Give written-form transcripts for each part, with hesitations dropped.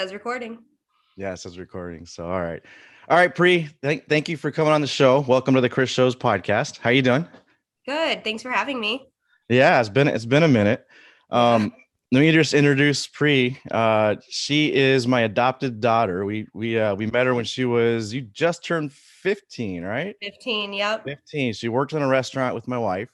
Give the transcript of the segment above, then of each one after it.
Says recording. Yeah, it says recording. So, all right. All right, Pri, thank you for coming on the show. Welcome to the Chris Shows podcast. How you doing? Good. Thanks for having me. Yeah, it's been a minute. Yeah. Let me just introduce Pri. She is my adopted daughter. We met her when you just turned 15, right? 15. Yep. 15. She worked in a restaurant with my wife.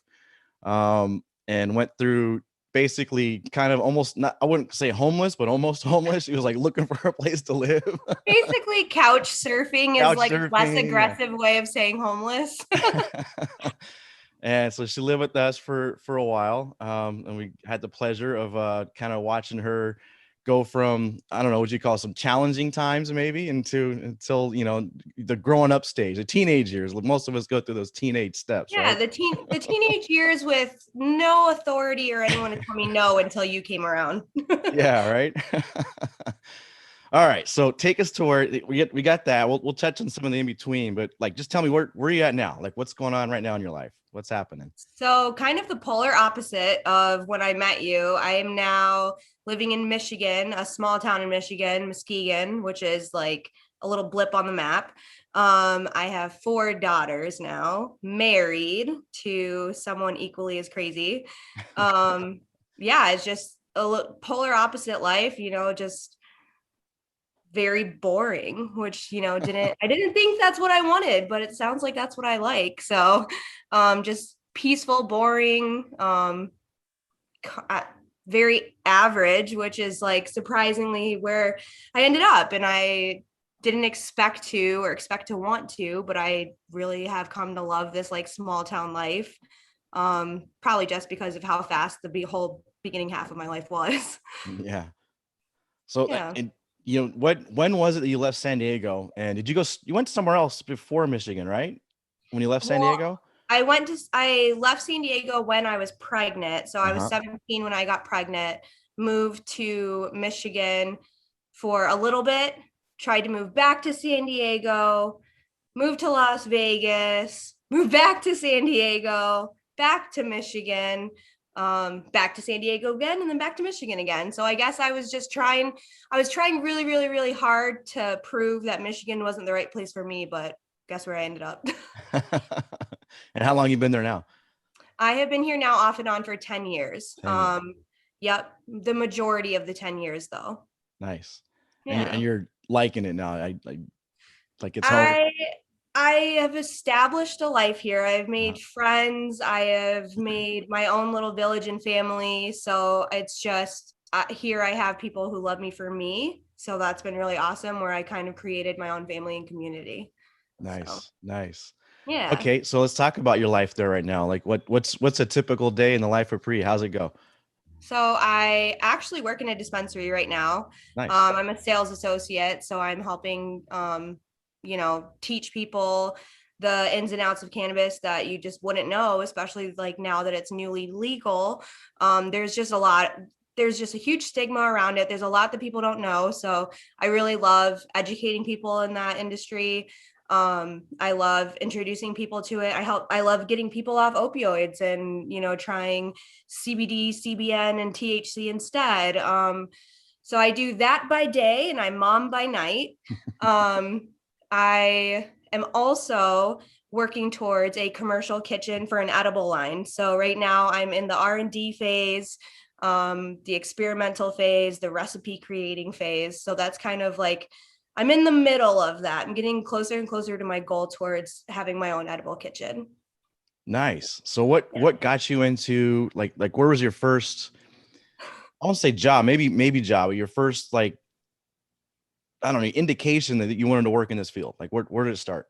And went through basically kind of almost not, I wouldn't say homeless, but almost homeless. She was like looking for a place to live. Basically, couch surfing is Couch like less surfing. aggressive way of saying homeless. And so she lived with us for a while. And we had the pleasure of kind of watching her go from, I don't know what you call some challenging times maybe until the growing up stage, the teenage years. Most of us go through those teenage steps, Yeah, right? the teenage years with no authority or anyone to tell me no until you came around. Yeah, right. All right, so take us to where we got that. We'll touch on some of the in between, but like just tell me where are you at now? Like what's going on right now in your life? What's happening? So, kind of the polar opposite of when I met you. I am now living in Michigan, a small town in Michigan, Muskegon, which is like a little blip on the map. I have four daughters now, married to someone equally as crazy. Um, yeah, it's just a polar opposite life, just very boring, which I didn't think that's what I wanted, but it sounds like that's what I like. So just peaceful, boring, very average, which is like surprisingly where I ended up. And I didn't expect to want to, but I really have come to love this like small town life. Probably just because of how fast the whole beginning half of my life was. Yeah. So Yeah. and when was it that you left San Diego? And you went somewhere else before Michigan, right? When you left San Well, Diego? I left San Diego when I was pregnant. So I was Uh-huh. 17 when I got pregnant, moved to Michigan for a little bit, tried to move back to San Diego, moved to Las Vegas, moved back to San Diego, back to Michigan, back to San Diego again, and then back to Michigan again. So I guess I was trying really, really, really hard to prove that Michigan wasn't the right place for me, but guess where I ended up. And how long you been there now? I have been here now off and on for 10 years. 10 years. Yep, the majority of the 10 years though. Nice. And Yeah. you're liking it now. I like it's home. I I have established a life here. I've Uh-huh. made friends. I have made my own little village and family. So it's just here I have people who love me for me. So that's been really awesome where I kind of created my own family and community. So, Nice. Nice. yeah. Okay, so let's talk about your life there right now. Like what's a typical day in the life of Pri? How's it go? So I actually work in a dispensary right now. Nice. I'm a sales associate, so I'm helping, teach people the ins and outs of cannabis that you just wouldn't know, especially like now that it's newly legal. There's just a lot. There's just a huge stigma around it. There's a lot that people don't know. So I really love educating people in that industry. I love introducing people to it. I love getting people off opioids and trying CBD, CBN, and THC instead. So I do that by day and I'm mom by night. I am also working towards a commercial kitchen for an edible line. So right now I'm in the R&D phase, the experimental phase, the recipe creating phase. So that's kind of like I'm in the middle of that. I'm getting closer and closer to my goal towards having my own edible kitchen. Nice. So what got you into like where was your first, I won't say job, maybe job, but your first like I don't know, indication that you wanted to work in this field? Like where did it start?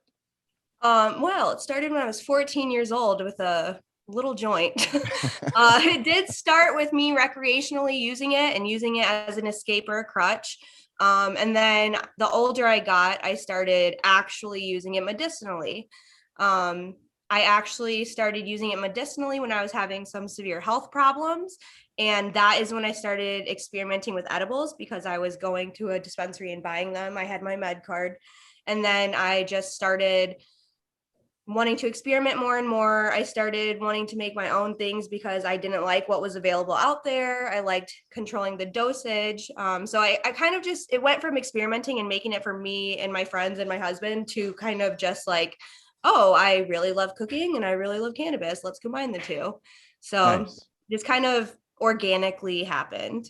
Well, it started when I was 14 years old with a little joint. It did start with me recreationally using it and using it as an escape or a crutch. And then the older I got, I started actually using it medicinally. Um, I actually started using it medicinally when I was having some severe health problems. And that is when I started experimenting with edibles because I was going to a dispensary and buying them. I had my med card. And then I just started wanting to experiment more and more. I started wanting to make my own things because I didn't like what was available out there. I liked controlling the dosage. So I kind of just, it went from experimenting and making it for me and my friends and my husband to kind of just like, oh, I really love cooking and I really love cannabis. Let's combine the two. So Nice. just kind of organically happened.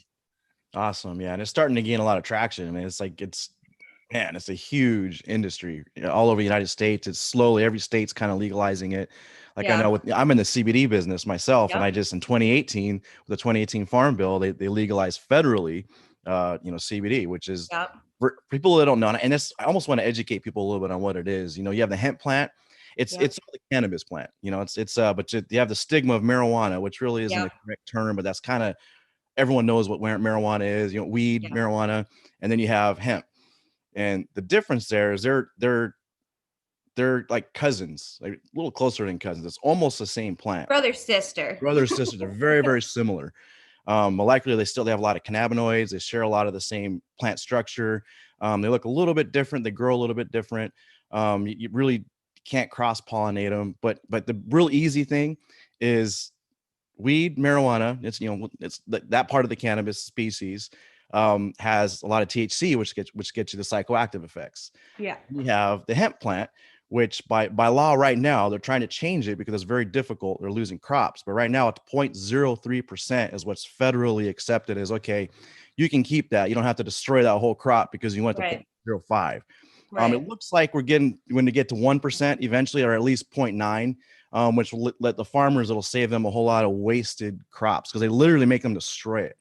Awesome. Yeah. And it's starting to gain a lot of traction. I mean, it's like, man, it's a huge industry all over the United States. It's slowly, every state's kind of legalizing it. Like I know Yeah. I'm in the CBD business myself, and I Yep. just in 2018, with the 2018 Farm Bill, they legalized federally, CBD, which is Yep. for people that don't know. And this, I almost want to educate people a little bit on what it is. You have the hemp plant. It's Yep. the cannabis plant. But you have the stigma of marijuana, which really isn't the Yep. correct term, but that's kind of everyone knows what marijuana is. Weed, Yep. marijuana, and then you have hemp. And the difference there is they're like cousins, like a little closer than cousins. It's almost the same plant. Brother, sister. Brothers, sisters are very, very similar. Molecularly, they have a lot of cannabinoids. They share a lot of the same plant structure. They look a little bit different. They grow a little bit different. You really can't cross pollinate them. But the real easy thing is weed, marijuana. It's that part of the cannabis species has a lot of THC, which gets you the psychoactive effects. Yeah. We have the hemp plant, which by law right now they're trying to change it because it's very difficult. They're losing crops, but right now it's 0.03% is what's federally accepted as okay. You can keep that. You don't have to destroy that whole crop because you went to Right. 0.05. Right. It looks like we're going to get to 1% eventually, or at least 0.9, which will let the farmers, it'll save them a whole lot of wasted crops because they literally make them destroy it.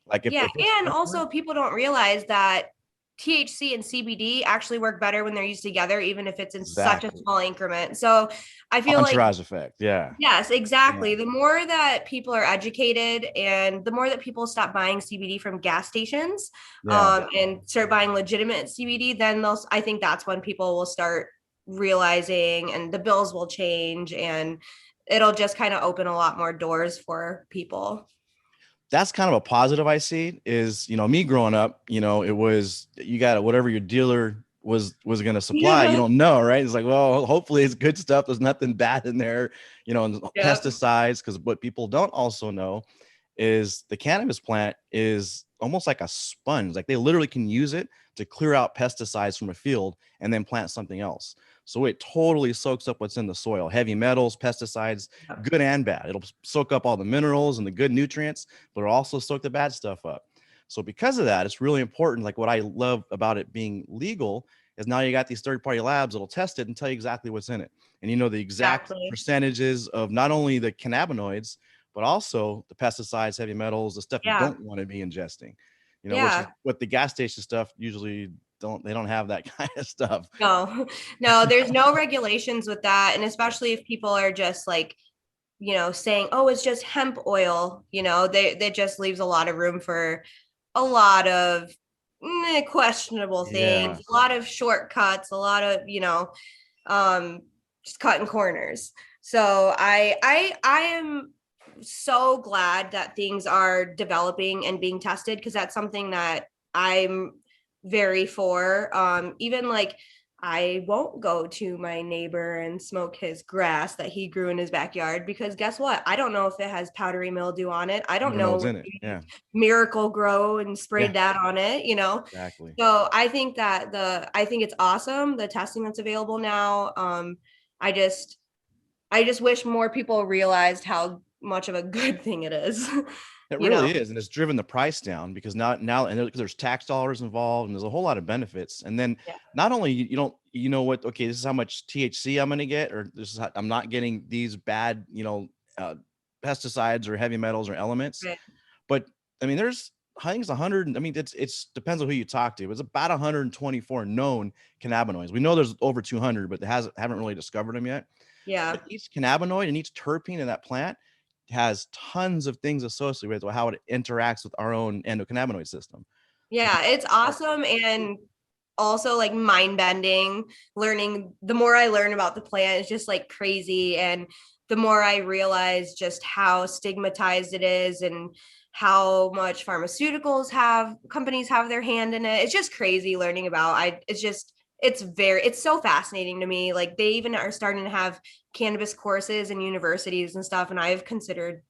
Like Yeah. if it's And also, people don't realize that THC and CBD actually work better when they're used together, even if it's in such a exactly small increment. So I feel like, entourage effect. Yeah. yes, Yeah. exactly. The more that people are educated and the more that people stop buying CBD from gas stations, Yeah. and start buying legitimate CBD, then I think that's when people will start realizing and the bills will change and it'll just kind of open a lot more doors for people. That's kind of a positive I see is, me growing up, it was, you got whatever your dealer was going to supply. You Yeah. don't know, right? It's like, well, hopefully it's good stuff. There's nothing bad in there, and Yep. pesticides. Because what people don't also know is the cannabis plant is almost like a sponge. Like they literally can use it to clear out pesticides from a field and then plant something else. So it totally soaks up what's in the soil, heavy metals, pesticides, good and bad. It'll soak up all the minerals and the good nutrients, but it'll also soak the bad stuff up. So because of that, it's really important. Like what I love about it being legal is now you got these third-party labs that'll test it and tell you exactly what's in it. And the exact Exactly. percentages of not only the cannabinoids, but also the pesticides, heavy metals, the stuff you Yeah. don't want to be ingesting, which is Yeah. what the gas station stuff usually they don't have that kind of stuff. No, no, there's no regulations with that. And especially if people are just like, saying, oh, it's just hemp oil, that just leaves a lot of room for a lot of questionable things, Yeah. a lot of shortcuts, a lot of, um, just cutting corners. So I am so glad that things are developing and being tested because that's something that I'm very for. Even like I won't go to my neighbor and smoke his grass that he grew in his backyard because guess what? I don't know if it has powdery mildew on it. I You don't don't know know what's if in it. he Yeah. Miracle Grow and Yeah. sprayed that on it. Exactly. So I think that I think it's awesome the testing that's available now. I just I just wish more people realized how much of a good thing it is. It you know. really is, and it's driven the price down because now and because there's tax dollars involved, and there's a whole lot of benefits. And then Yeah. not only you don't you know what okay, this is how much THC I'm going to get, or this is how, I'm not getting these bad uh, pesticides or heavy metals or elements. Right. But I mean, I think it's 100. I mean, it's depends on who you talk to. It's about 124 known cannabinoids. We know there's over 200, but they haven't really discovered them yet. Yeah. But each cannabinoid and each terpene in that plant has tons of things associated with how it interacts with our own endocannabinoid system. So Yeah, it's awesome and also like mind bending. Learning the more I learn about the plant, it's just like crazy. And the more I realize just how stigmatized it is and how much pharmaceuticals have companies have their hand in it. It's just crazy learning about. It's just it's so fascinating to me. Like they even are starting to have cannabis courses in universities and stuff. And I've considered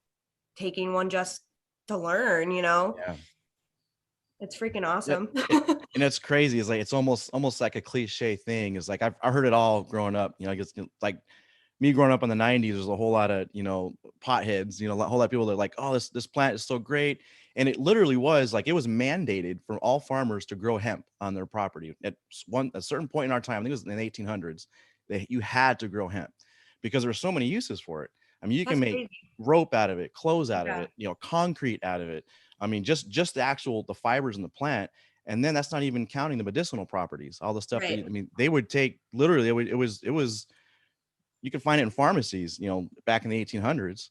taking one just to learn, Yeah. it's freaking Yep. awesome. And it's crazy. It's like it's almost like a cliche thing. It's like I heard it all growing up. I guess like me growing up in the 90s, there's a whole lot of, potheads, a whole lot of people that are like, oh, this plant is so great. And it literally was like it was mandated for all farmers to grow hemp on their property at a certain point in our time. I think it was in the 1800s that you had to grow hemp because there were so many uses for it. I mean, you can That's make crazy. rope out of it, clothes out of Yeah. it, concrete out of it. I mean, just the fibers in the plant. And then that's not even counting the medicinal properties, all the stuff that, Right. I mean, they would take literally, it was you could find it in pharmacies, back in the 1800s.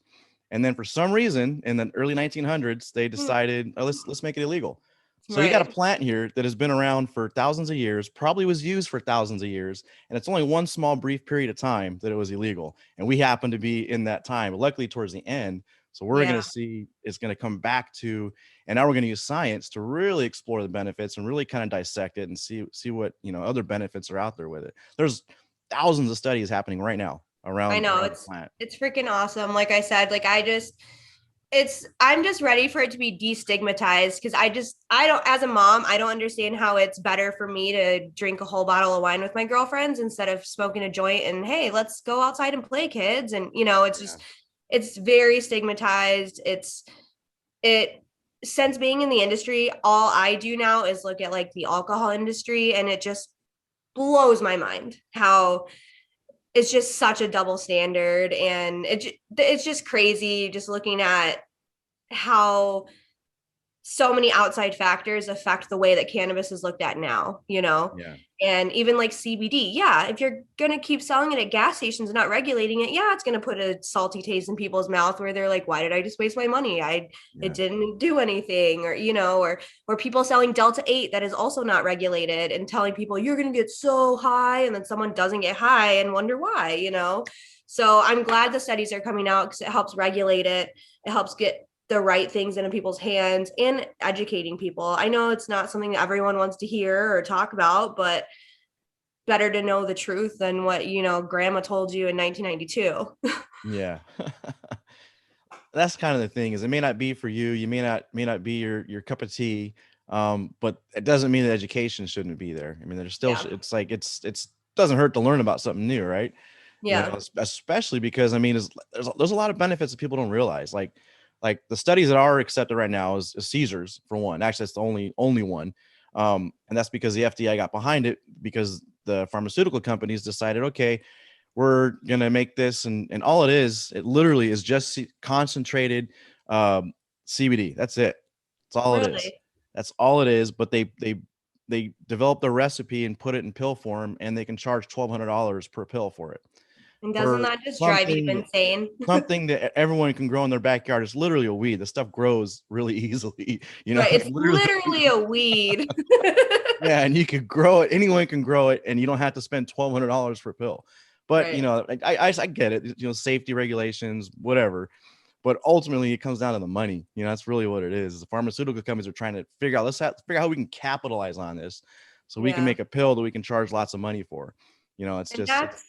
And then for some reason in the early 1900s, they Mm. decided, oh, let's make it illegal. So you got a Right. plant here that has been around for thousands of years, probably was used for thousands of years, and it's only one small brief period of time that it was illegal. And we happen to be in that time, but luckily towards the end. So we're going Yeah. to see it's going to come back to, and now we're going to use science to really explore the benefits and really kind of dissect it and see what, other benefits are out there with it. There's thousands of studies happening right now I around know the plant. it's freaking awesome. Like I said, like I'm just ready for it to be destigmatized because I don't, as a mom, I don't understand how it's better for me to drink a whole bottle of wine with my girlfriends instead of smoking a joint and hey, let's go outside and play, kids. And it's Yeah. just it's very stigmatized. It since being in the industry, all I do now is look at like the alcohol industry, and it just blows my mind how it's just such a double standard, and it's just crazy just looking at how so many outside factors affect the way that cannabis is looked at now, Yeah. and even like CBD. Yeah, if you're going to keep selling it at gas stations and not regulating it, yeah, it's going to put a salty taste in people's mouth where they're like, why did I just waste my money? It Yeah. didn't do anything, or people selling Delta 8 that is also not regulated and telling people you're going to get so high, and then someone doesn't get high and wonder why. So I'm glad the studies are coming out because it helps regulate it. It helps get the right things into people's hands and educating people. I know it's not something that everyone wants to hear or talk about, but better to know the truth than what, grandma told you in 1992. Yeah. That's kind of the thing is it may not be for you. You may not be your cup of tea. But it doesn't mean that education shouldn't be there. I mean, there's still, Yeah. it's like, it's doesn't hurt to learn about something new. Right. Yeah. Especially because I mean, there's a lot of benefits that people don't realize. Like the studies that are accepted right now is Caesars for one. Actually, that's the only one. And that's because the FDA got behind it because the pharmaceutical companies decided, okay, we're gonna make this, and all it literally is just concentrated CBD. That's it. That's all it is. Really. That's all it is. But they developed a recipe and put it in pill form, and they can charge $1,200 per pill for it. And doesn't For that just drive you insane? something that everyone can grow in their backyard. It's literally a weed. The stuff grows really easily. Right. It's It's literally literally a weed. yeah, and you could grow it. Anyone can grow it, and you don't have to spend $1,200 per pill. But Right. I get it. Safety regulations, whatever. But ultimately, it comes down to the money. That's really what it is. The pharmaceutical companies are trying to figure out. Figure out how we can capitalize on this, so we can Yeah. make a pill that we can charge lots of money for. It's And just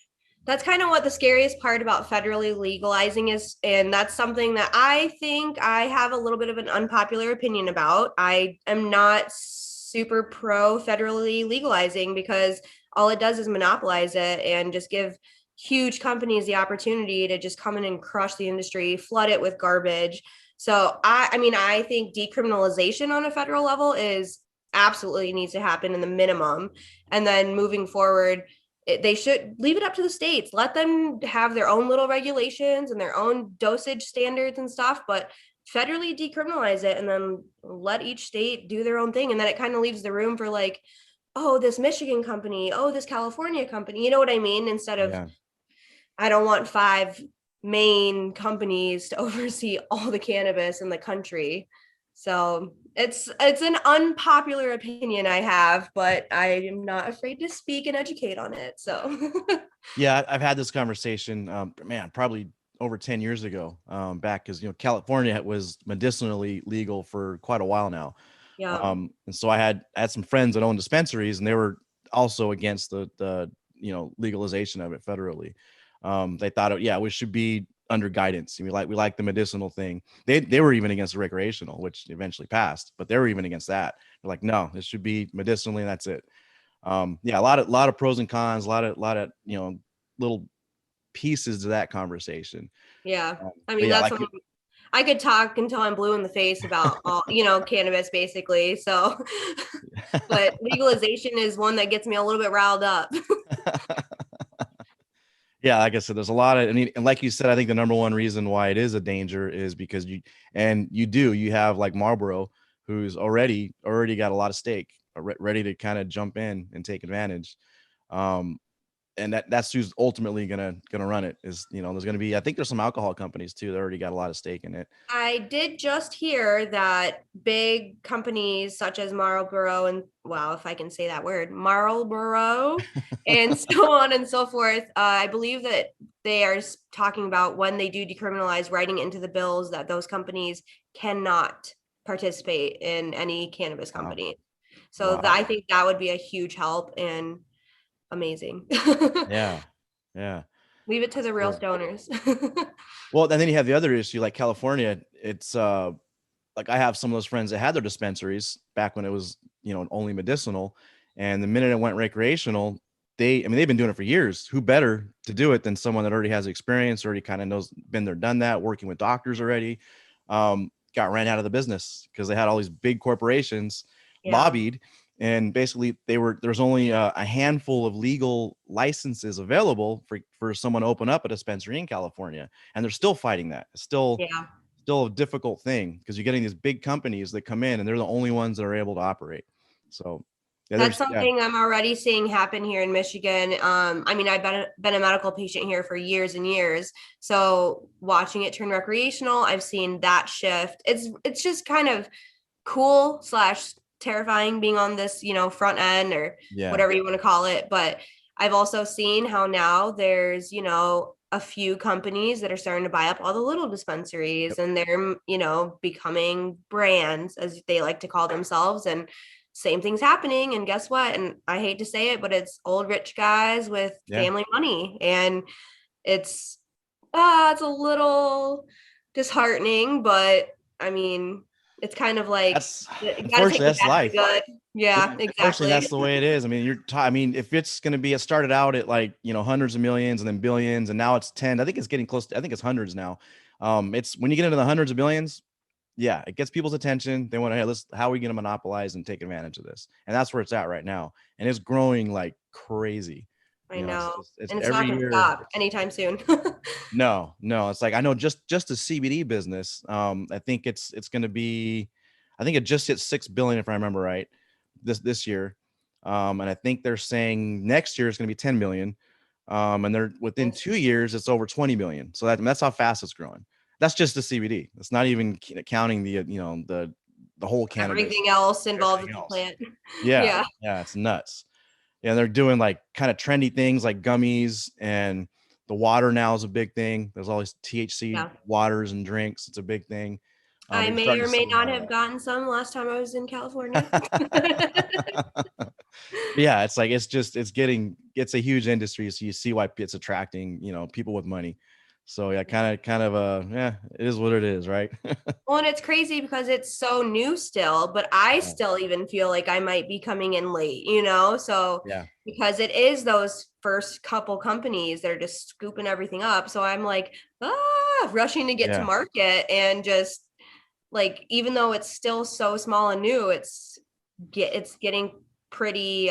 that's kind of what the scariest part about federally legalizing is. And that's something that I think I have a little bit of an unpopular opinion about. I am not super pro federally legalizing because all it does is monopolize it and just give huge companies the opportunity to just come in and crush the industry, flood it with garbage. So I mean, I think decriminalization on a federal level is absolutely needs to happen in the minimum. And then moving forward, they should leave it up to the states. Let them have their own little regulations and their own dosage standards and stuff, but federally decriminalize it and then let each state do their own thing. And then it kind of leaves the room for like, oh, this Michigan company, oh, this California company. You know what I mean? Instead of, yeah. I don't want five main companies to oversee all the cannabis in the country. So it's an unpopular opinion I have, but I am not afraid to speak and educate on it. So Yeah, I've had this conversation, man, probably over 10 years ago, back because California was medicinally legal for quite a while now. yeah. And so I had some friends that owned dispensaries, and they were also against the legalization of it federally. They thought, yeah, we should be under guidance. We like the medicinal thing. They were even against the recreational, which eventually passed, but they were even against that. They're like, no, it should be medicinally, and that's it. Yeah, a lot of pros and cons, a lot of little pieces to that conversation. Yeah. I But mean, yeah, that's like what I could talk until I'm blue in the face about all, cannabis basically. So, but legalization is one that gets me a little bit riled up. yeah, like I said, there's a lot of, and like you said, I think the number one reason why it is a danger is because you have like Marlboro, who's already got a lot of stake, ready to kind of jump in and take advantage. Um, and that's who's ultimately gonna run it. Is there's gonna be, I think there's some alcohol companies too that already got a lot of stake in it. I did just hear that big companies such as Marlboro and, wow, if I can say that word, Marlboro and so on and so forth. I believe that they are talking about when they do decriminalize, writing into the bills that those companies cannot participate in any cannabis Wow. company. So Wow. I think that would be a huge help and amazing. Yeah. Yeah. Leave it to That's the real cool. stoners. Well, and then you have the other issue, like California. It's like I have some of those friends that had their dispensaries back when it was, only medicinal. And the minute it went recreational, they've been doing it for years. Who better to do it than someone that already has experience, already kind of knows, been there, done that, working with doctors already. Got ran out of the business because they had all these big corporations Yeah. lobbied, and basically there's only a handful of legal licenses available for someone to open up a dispensary in California, and they're still fighting that. It's Yeah. still a difficult thing because you're getting these big companies that come in and they're the only ones that are able to operate. So yeah, That's yeah, something I'm already seeing happen here in Michigan. I mean, I've been a medical patient here for years and years. So watching it turn recreational, I've seen that shift. It's just kind of cool slash terrifying being on this, front end or yeah, whatever you want to call it. But I've also seen how now there's, a few companies that are starting to buy up all the little dispensaries yep, and they're, becoming brands as they like to call themselves. And same thing's happening. And guess what? And I hate to say it, but it's old rich guys with yeah. family money. And it's it's a little disheartening, but I mean, it's kind of like That's you got to take unfortunately, the that's bad with the life. good. Yeah, Yeah, unfortunately, exactly. that's the way it is. I mean, I mean, if it's going to be, it started out at like, hundreds of millions and then billions, and now it's 10. I think it's getting close to, I think it's hundreds now. It's when you get into the hundreds of billions, yeah, it gets people's attention. They want to, hey, how are we going to monopolize and take advantage of this? And that's where it's at right now. And it's growing like crazy. I know. It's And it's not every going to year. stop anytime soon. No, it's like, I know just the CBD business. I think it's going to be, I think it just hit 6 billion, if I remember right, this year. And I think they're saying next year it's going to be 10 million. And they're within 2 years, it's over 20 million. So that's how fast it's growing. That's just the CBD. It's not even counting the whole cannabis, Everything else involved everything with the else. plant. Yeah. Yeah. Yeah. It's nuts. Yeah, they're doing like kind of trendy things like gummies, and the water now is a big thing. There's all these THC Yeah. waters and drinks. It's a big thing. I You're may starting or to may see not more have gotten some last time I was in California. of that. Yeah, it's like it's a huge industry, so you see why it's attracting people with money. So yeah, kind of yeah, it is what it is, right? Well, and it's crazy because it's so new still, but I Yeah, still even feel like I might be coming in late, So yeah, because it is those first couple companies that are just scooping everything up. So I'm like, rushing to get to yeah. market and just like, even though it's still so small and new, it's getting pretty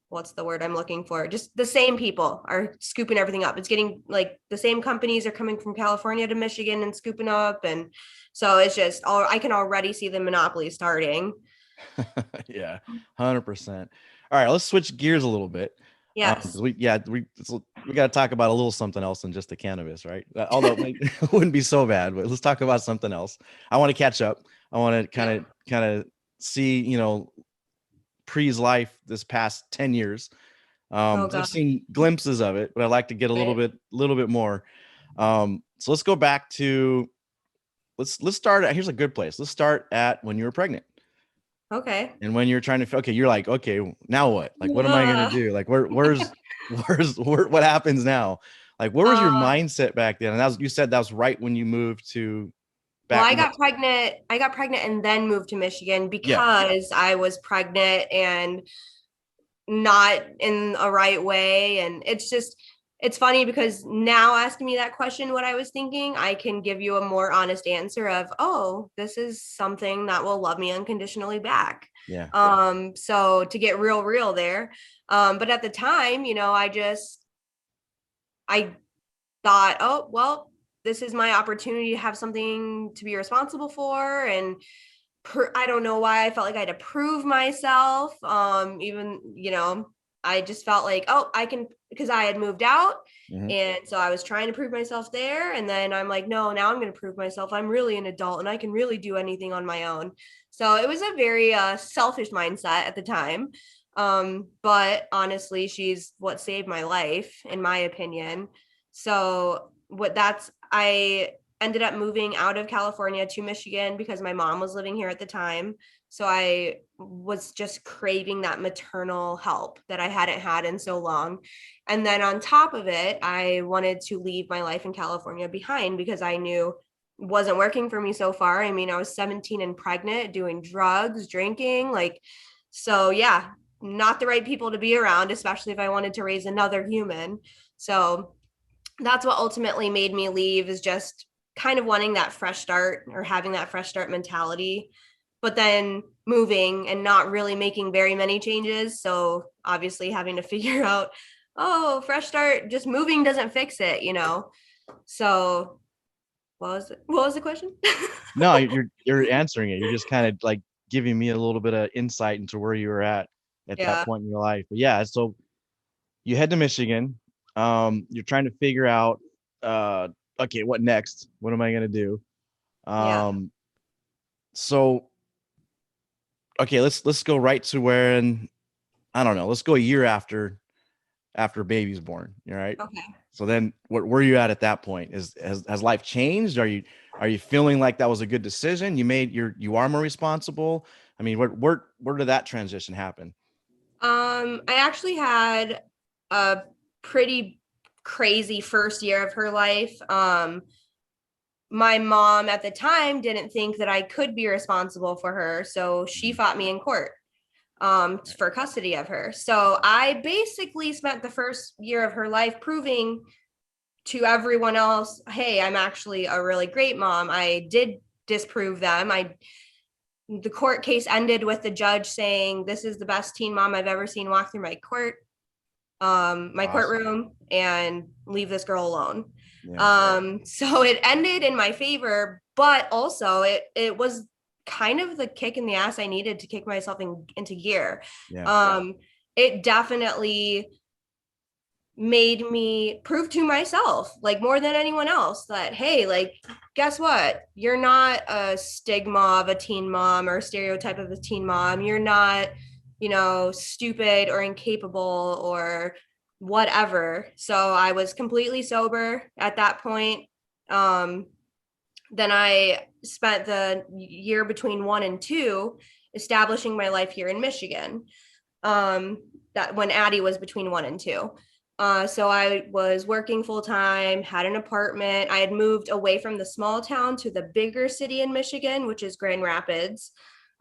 what's the word I'm looking for? Just the same people are scooping everything up. It's getting like the same companies are coming from California to Michigan and scooping up. And so it's just I can already see the monopoly starting. Yeah, 100%. All right, let's switch gears a little bit. Yes. Because we got to talk about a little something else than just the cannabis, right? Although it wouldn't be so bad, but let's talk about something else. I want to catch up. I want to Yeah. kind of see, Pre's life this past 10 years. Oh I've God. seen glimpses of it, but I'd like to get a Right. little bit more. So let's go back to let's start at, here's a good place. Let's start at when you were pregnant. Okay. And when you're trying to, okay, you're like, okay, now what? Like, what am I gonna Yeah. do? Like, what happens now? Like, what was your Uh, mindset back then? And that was, you said that was right when you moved to well, back. I got pregnant. I got pregnant and then moved to Michigan Yeah. because I was pregnant and not in a right way. And it's just, it's funny because now asking me that question, what I was thinking, I can give you a more honest answer of, oh, this is something that will love me unconditionally back. Yeah. So to get real there. But at the time, I thought, oh, well, this is my opportunity to have something to be responsible for. And I don't know why I felt like I had to prove myself. Even, I just felt like, oh, I can, because I had moved out. Mhm. And so I was trying to prove myself there. And then I'm like, no, now I'm going to prove myself. I'm really an adult and I can really do anything on my own. So it was a very selfish mindset at the time. But honestly, she's what saved my life, in my opinion. So I ended up moving out of California to Michigan because my mom was living here at the time. So I was just craving that maternal help that I hadn't had in so long. And then on top of it, I wanted to leave my life in California behind because I knew it wasn't working for me so far. I mean, I was 17 and pregnant, doing drugs, drinking, like, so yeah, not the right people to be around, especially if I wanted to raise another human. So that's what ultimately made me leave, is just kind of wanting that fresh start or having that fresh start mentality, but then moving and not really making very many changes. So obviously having to figure out, oh, fresh start, just moving doesn't fix it. So what was the question? No, you're answering it. You're just kind of like giving me a little bit of insight into where you were at that Yeah. point in your life. But yeah, so you head to Michigan. You're trying to figure out, uh, okay, what next? What am I gonna do? Yeah. Um, so okay, let's go right to where, and I don't know, let's go a year after baby's born. All right. Okay. So then, where are you at that point? Has life changed? Are you feeling like that was a good decision? You are more responsible. I mean, where did that transition happen? I actually had a pretty crazy first year of her life. My mom at the time didn't think that I could be responsible for her, so she Mhm. fought me in court for custody of her. So I basically spent the first year of her life proving to everyone else, hey, I'm actually a really great mom. I did disprove them. The court case ended with the judge saying, this is the best teen mom I've ever seen walk through my Awesome. courtroom, and leave this girl alone. Yeah. So it ended in my favor, but also it was kind of the kick in the ass I needed to kick myself into gear. Yeah. It definitely made me prove to myself, like more than anyone else, that hey, like, guess what, you're not a stigma of a teen mom or a stereotype of a teen mom. You're not, stupid or incapable or whatever. So I was completely sober at that point. Then I spent the year between 1 and 2 establishing my life here in Michigan. That when Addie was between 1 and 2. So I was working full time, had an apartment. I had moved away from the small town to the bigger city in Michigan, which is Grand Rapids.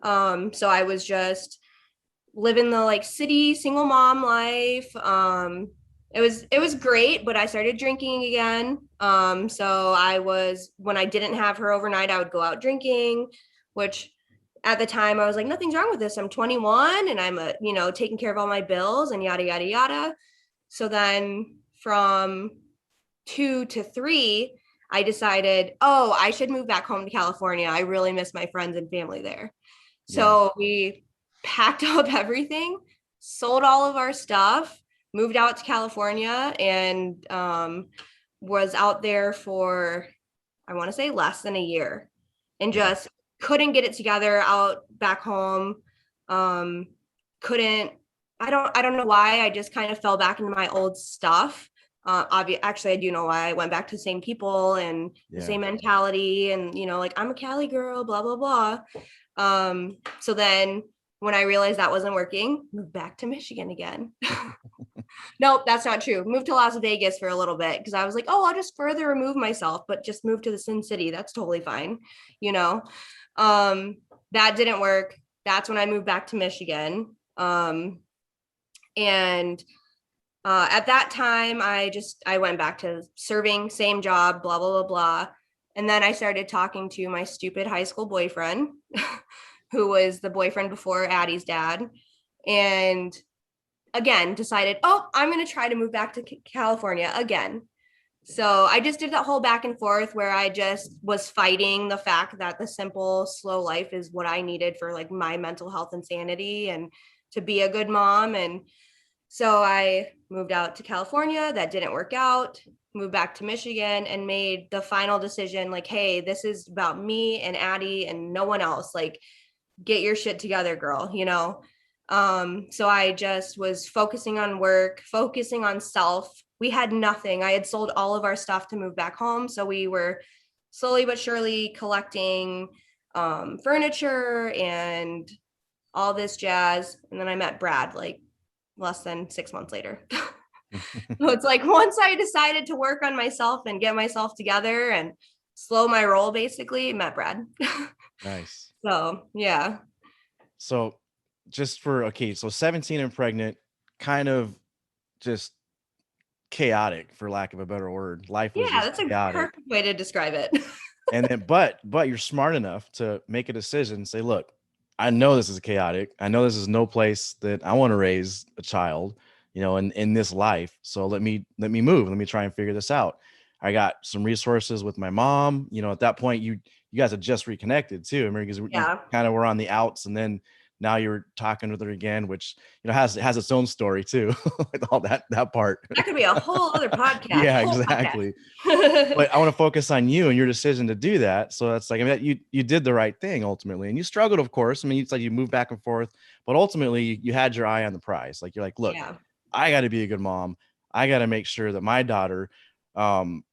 So I was just living the like city single mom life. It was great, but I started drinking again. So I was, when I didn't have her overnight, I would go out drinking, which at the time I was like, nothing's wrong with this. I'm 21 and I'm taking care of all my bills and yada yada yada. So then from 2 to 3, I decided, oh, I should move back home to California. I really miss my friends and family there. Yeah. So we packed up everything, sold all of our stuff, moved out to California, and was out there for, I want to say, less than a year, and Yeah. just couldn't get it together out back home. Um, couldn't, I don't know why. I just kind of fell back into my old stuff. Actually, I do know why. I went back to the same people and the Yeah. same mentality, and like, I'm a Cali girl, blah blah blah. So then When I realized that wasn't working, moved back to Michigan again. Nope, that's not true. Moved to Las Vegas for a little bit because I was like, oh, I'll just further remove myself, but just move to the Sin City. That's totally fine. You know, um, that didn't work. That's when I moved back to Michigan. And at that time, I went back to serving, same job, blah, blah, blah, blah. And then I started talking to my stupid high school boyfriend, who was the boyfriend before Addie's dad. And again, decided, oh, I'm going to try to move back to California again. So I just did that whole back and forth where I just was fighting the fact that the simple, slow life is what I needed for like my mental health and sanity and to be a good mom. And so I moved out to California. That didn't work out. Moved back to Michigan and made the final decision like, hey, this is about me and Addie and no one else. Like, get your shit together, girl, you know? So I just was focusing on work, focusing on self. We had nothing. I had sold all of our stuff to move back home. So we were slowly but surely collecting furniture and all this jazz. And then I met Brad like less than 6 months later. So it's like once I decided to work on myself and get myself together and slow my roll, basically, met Brad. Nice. So yeah. So just for, okay, so 17 and pregnant, kind of just chaotic, for lack of a better word. Life was Yeah, just that's a chaotic. perfect way to describe it. And then, but you're smart enough to make a decision, say, look, I know this is chaotic. I know this is no place that I want to raise a child, you know, in this life. So let me move. Let me try and figure this out. I got some resources with my mom. You know, at that point, you guys had just reconnected too. I mean, because you Yeah. kind of were on the outs, and then now you're talking with her again, which, you know, has its own story too, with all that part. That could be a whole other podcast. Yeah, Whole exactly. podcast. But I want to focus on you and your decision to do that. So that's like, I mean, you did the right thing ultimately, and you struggled, of course. I mean, it's like you moved back and forth, but ultimately you had your eye on the prize. Like, you're like, look, Yeah. I got to be a good mom. I got to make sure that my daughter, um,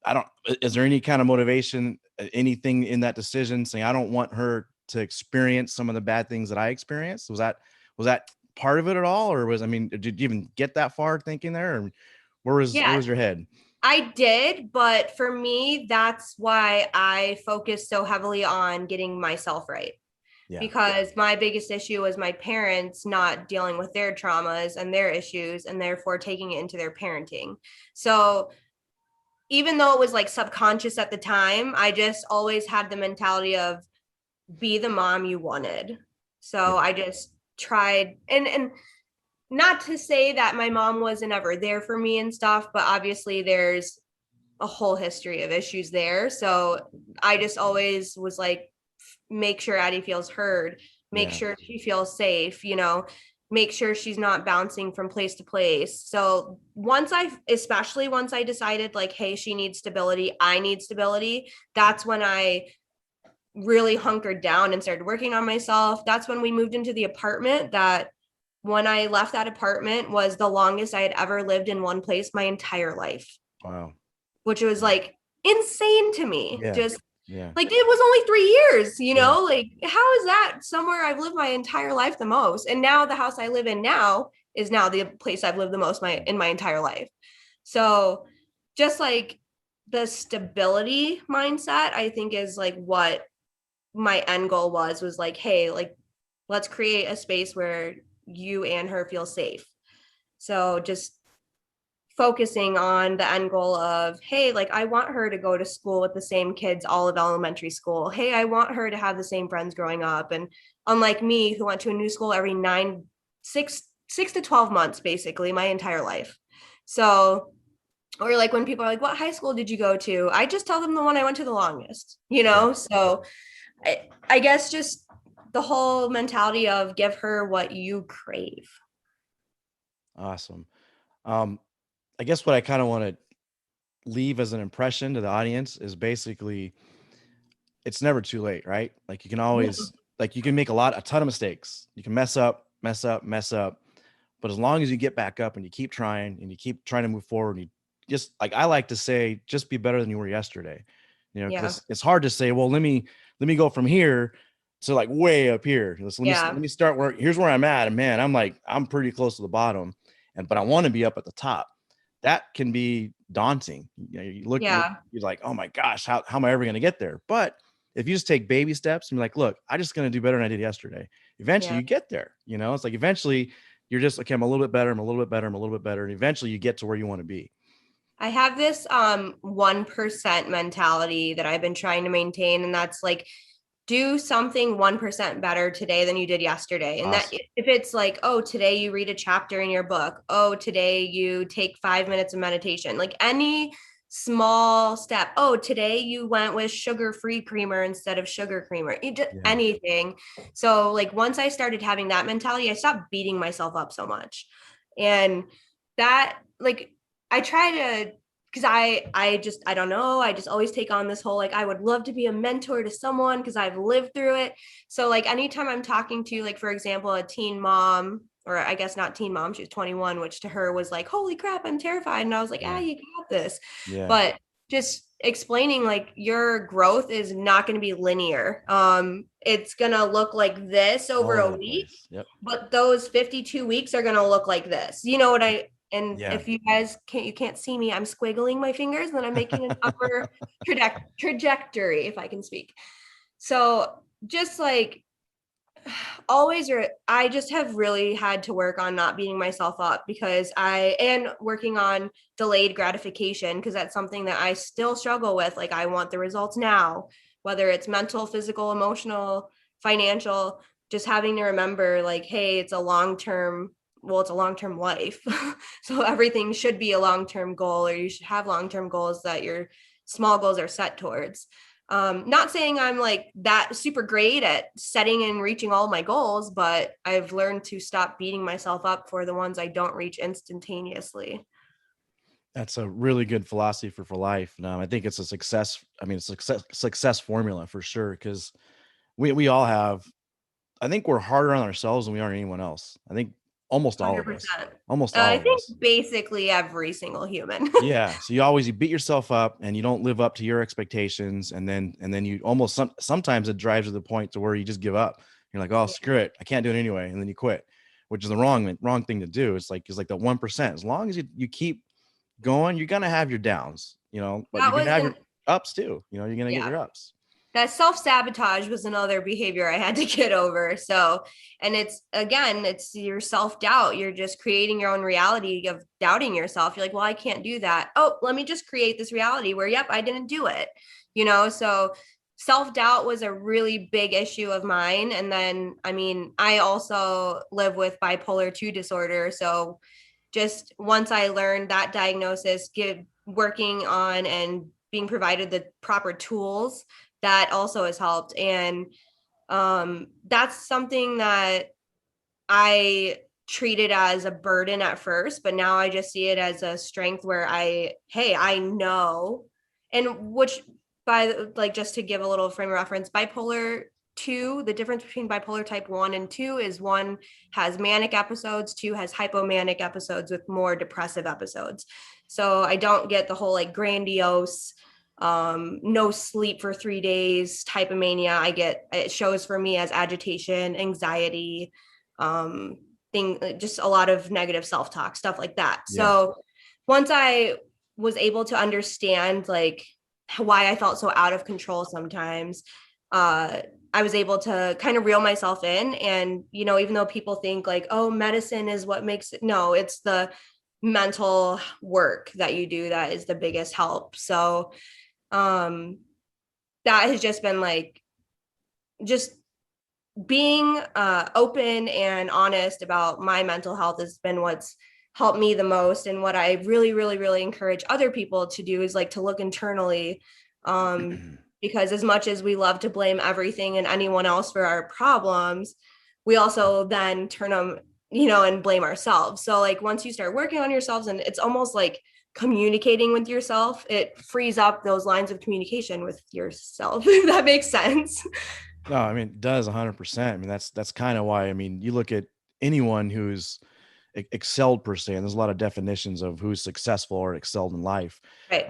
I don't, is there any kind of motivation, anything in that decision saying, I don't want her to experience some of the bad things that I experienced? Was that part of it at all? Or I mean, did you even get that far thinking there? Or where Yeah, was your head? I did, but for me, that's why I focused so heavily on getting myself right. Yeah. Because my biggest issue was my parents not dealing with their traumas and their issues and therefore taking it into their parenting. So even though it was like subconscious at the time, I just always had the mentality of be the mom you wanted. So Yeah. I just tried and not to say that my mom wasn't ever there for me and stuff, but obviously there's a whole history of issues there. So I just always was like, make sure Addie feels heard, make Yeah. sure she feels safe, you know, make sure she's not bouncing from place to place. So especially once I decided like, hey, she needs stability, I need stability, that's when I really hunkered down and started working on myself. That's when we moved into the apartment that when I left that apartment was the longest I had ever lived in one place my entire life, Wow. which was like insane to me. Yeah. Just Yeah. like it was only 3 years, you Yeah. know, like how is that somewhere I've lived my entire life the most? And now the house I live in now is now the place I've lived the most in my entire life. So just like the stability mindset, I think is like what my end goal was like, hey, like let's create a space where you and her feel safe. So just focusing on the end goal of, hey, like I want her to go to school with the same kids all of elementary school. Hey, I want her to have the same friends growing up. And unlike me, who went to a new school every 6 to 12 months, basically my entire life. So, or like when people are like, what high school did you go to? I just tell them the one I went to the longest, you know? So I guess just the whole mentality of give her what you crave. Awesome. Um, I guess what I kind of want to leave as an impression to the audience is basically it's never too late, right? Like you can always, like you can make a ton of mistakes. You can mess up, mess up. But as long as you get back up and you keep trying and you keep trying to move forward, and you just, like I like to say, just be better than you were yesterday. You know, Yeah. because it's hard to say, well, let me go from here So like way up here. So let Yeah. me start where here's where I'm at. And man, I'm pretty close to the bottom, but I want to be up at the top. That can be daunting. You know, Yeah. you're like, oh my gosh, how am I ever going to get there? But if you just take baby steps and be like, look, I'm just going to do better than I did yesterday. Eventually Yeah. you get there. You know, it's like eventually you're just, okay, I'm a little bit better. I'm a little bit better. I'm a little bit better. And eventually you get to where you want to be. I have this 1% mentality that I've been trying to maintain, and that's like do something 1% better today than you did yesterday. And that Awesome. if it's like, oh, today you read a chapter in your book, oh, today you take 5 minutes of meditation, like any small step. Oh, today you went with sugar-free creamer instead of sugar creamer. You just Yeah. anything. So like once I started having that mentality, I stopped beating myself up so much. And that like I try to because I don't know, I just always take on this whole like I would love to be a mentor to someone because I've lived through it. So like anytime I'm talking to like for example a teen mom, or I guess not teen mom, she was 21, which to her was like holy crap, I'm terrified, and I was like Yeah. you got this. Yeah. But just explaining like your growth is not going to be linear. It's going to look like this All over over a the week, place. Yep. but those 52 weeks are going to look like this. You know what I and Yeah. if you guys can't see me, I'm squiggling my fingers and then I'm making an upper trajectory, if I can speak. So just like always, or I just have really had to work on not beating myself up because and working on delayed gratification because that's something that I still struggle with. Like I want the results now, whether it's mental, physical, emotional, financial, just having to remember like, hey, it's a long-term, well, it's a long-term life. So everything should be a long-term goal, or you should have long-term goals that your small goals are set towards. Not saying I'm like that super great at setting and reaching all my goals, but I've learned to stop beating myself up for the ones I don't reach instantaneously. That's a really good philosophy for life. No, I think it's a success. I mean, success formula for sure. Because we all have. I think we're harder on ourselves than we are on anyone else. I think almost all of us. 100%. Almost I all of think us. basically every single human. Yeah. So you beat yourself up and you don't live up to your expectations, and then you almost sometimes it drives to the point to where you just give up. You're like, oh Yeah. screw it, I can't do it anyway, and then you quit, which is the wrong thing to do. It's like the 1%. As long as you keep going, you're gonna have your downs, but That you're gonna was have an your ups too. You're gonna get yeah. your ups. That self-sabotage was another behavior I had to get over. So, and it's again, it's your self-doubt. You're just creating your own reality of doubting yourself. You're like, well, I can't do that. Oh, let me just create this reality where, yep, I didn't do it. So self-doubt was a really big issue of mine. And then, I mean, I also live with bipolar 2 disorder. So just once I learned that diagnosis, working on and being provided the proper tools, that also has helped. And that's something that I treated as a burden at first, but now I just see it as a strength where hey, I know, and which by like just to give a little frame of reference, bipolar 2, the difference between bipolar type 1 and 2 is one has manic episodes, 2 has hypomanic episodes with more depressive episodes. So I don't get the whole like grandiose no sleep for 3 days type of mania. It shows for me as agitation, anxiety, um just a lot of negative self-talk, stuff like that. Yeah. So once I was able to understand like why I felt so out of control sometimes, uh I was able to kind of reel myself in. And even though people think like, oh, medicine is what makes it, no, it's the mental work that you do that is the biggest help. So um that has just been like just being open and honest about my mental health has been what's helped me the most. And what I really, really, really encourage other people to do is like to look internally. Because as much as we love to blame everything and anyone else for our problems, we also then turn them, and blame ourselves. So like once you start working on yourselves, and it's almost like communicating with yourself, it frees up those lines of communication with yourself, if that makes sense. No, I mean, it does 100%. I mean, that's kind of why. I mean, you look at anyone who's excelled per se, and there's a lot of definitions of who's successful or excelled in life. Right.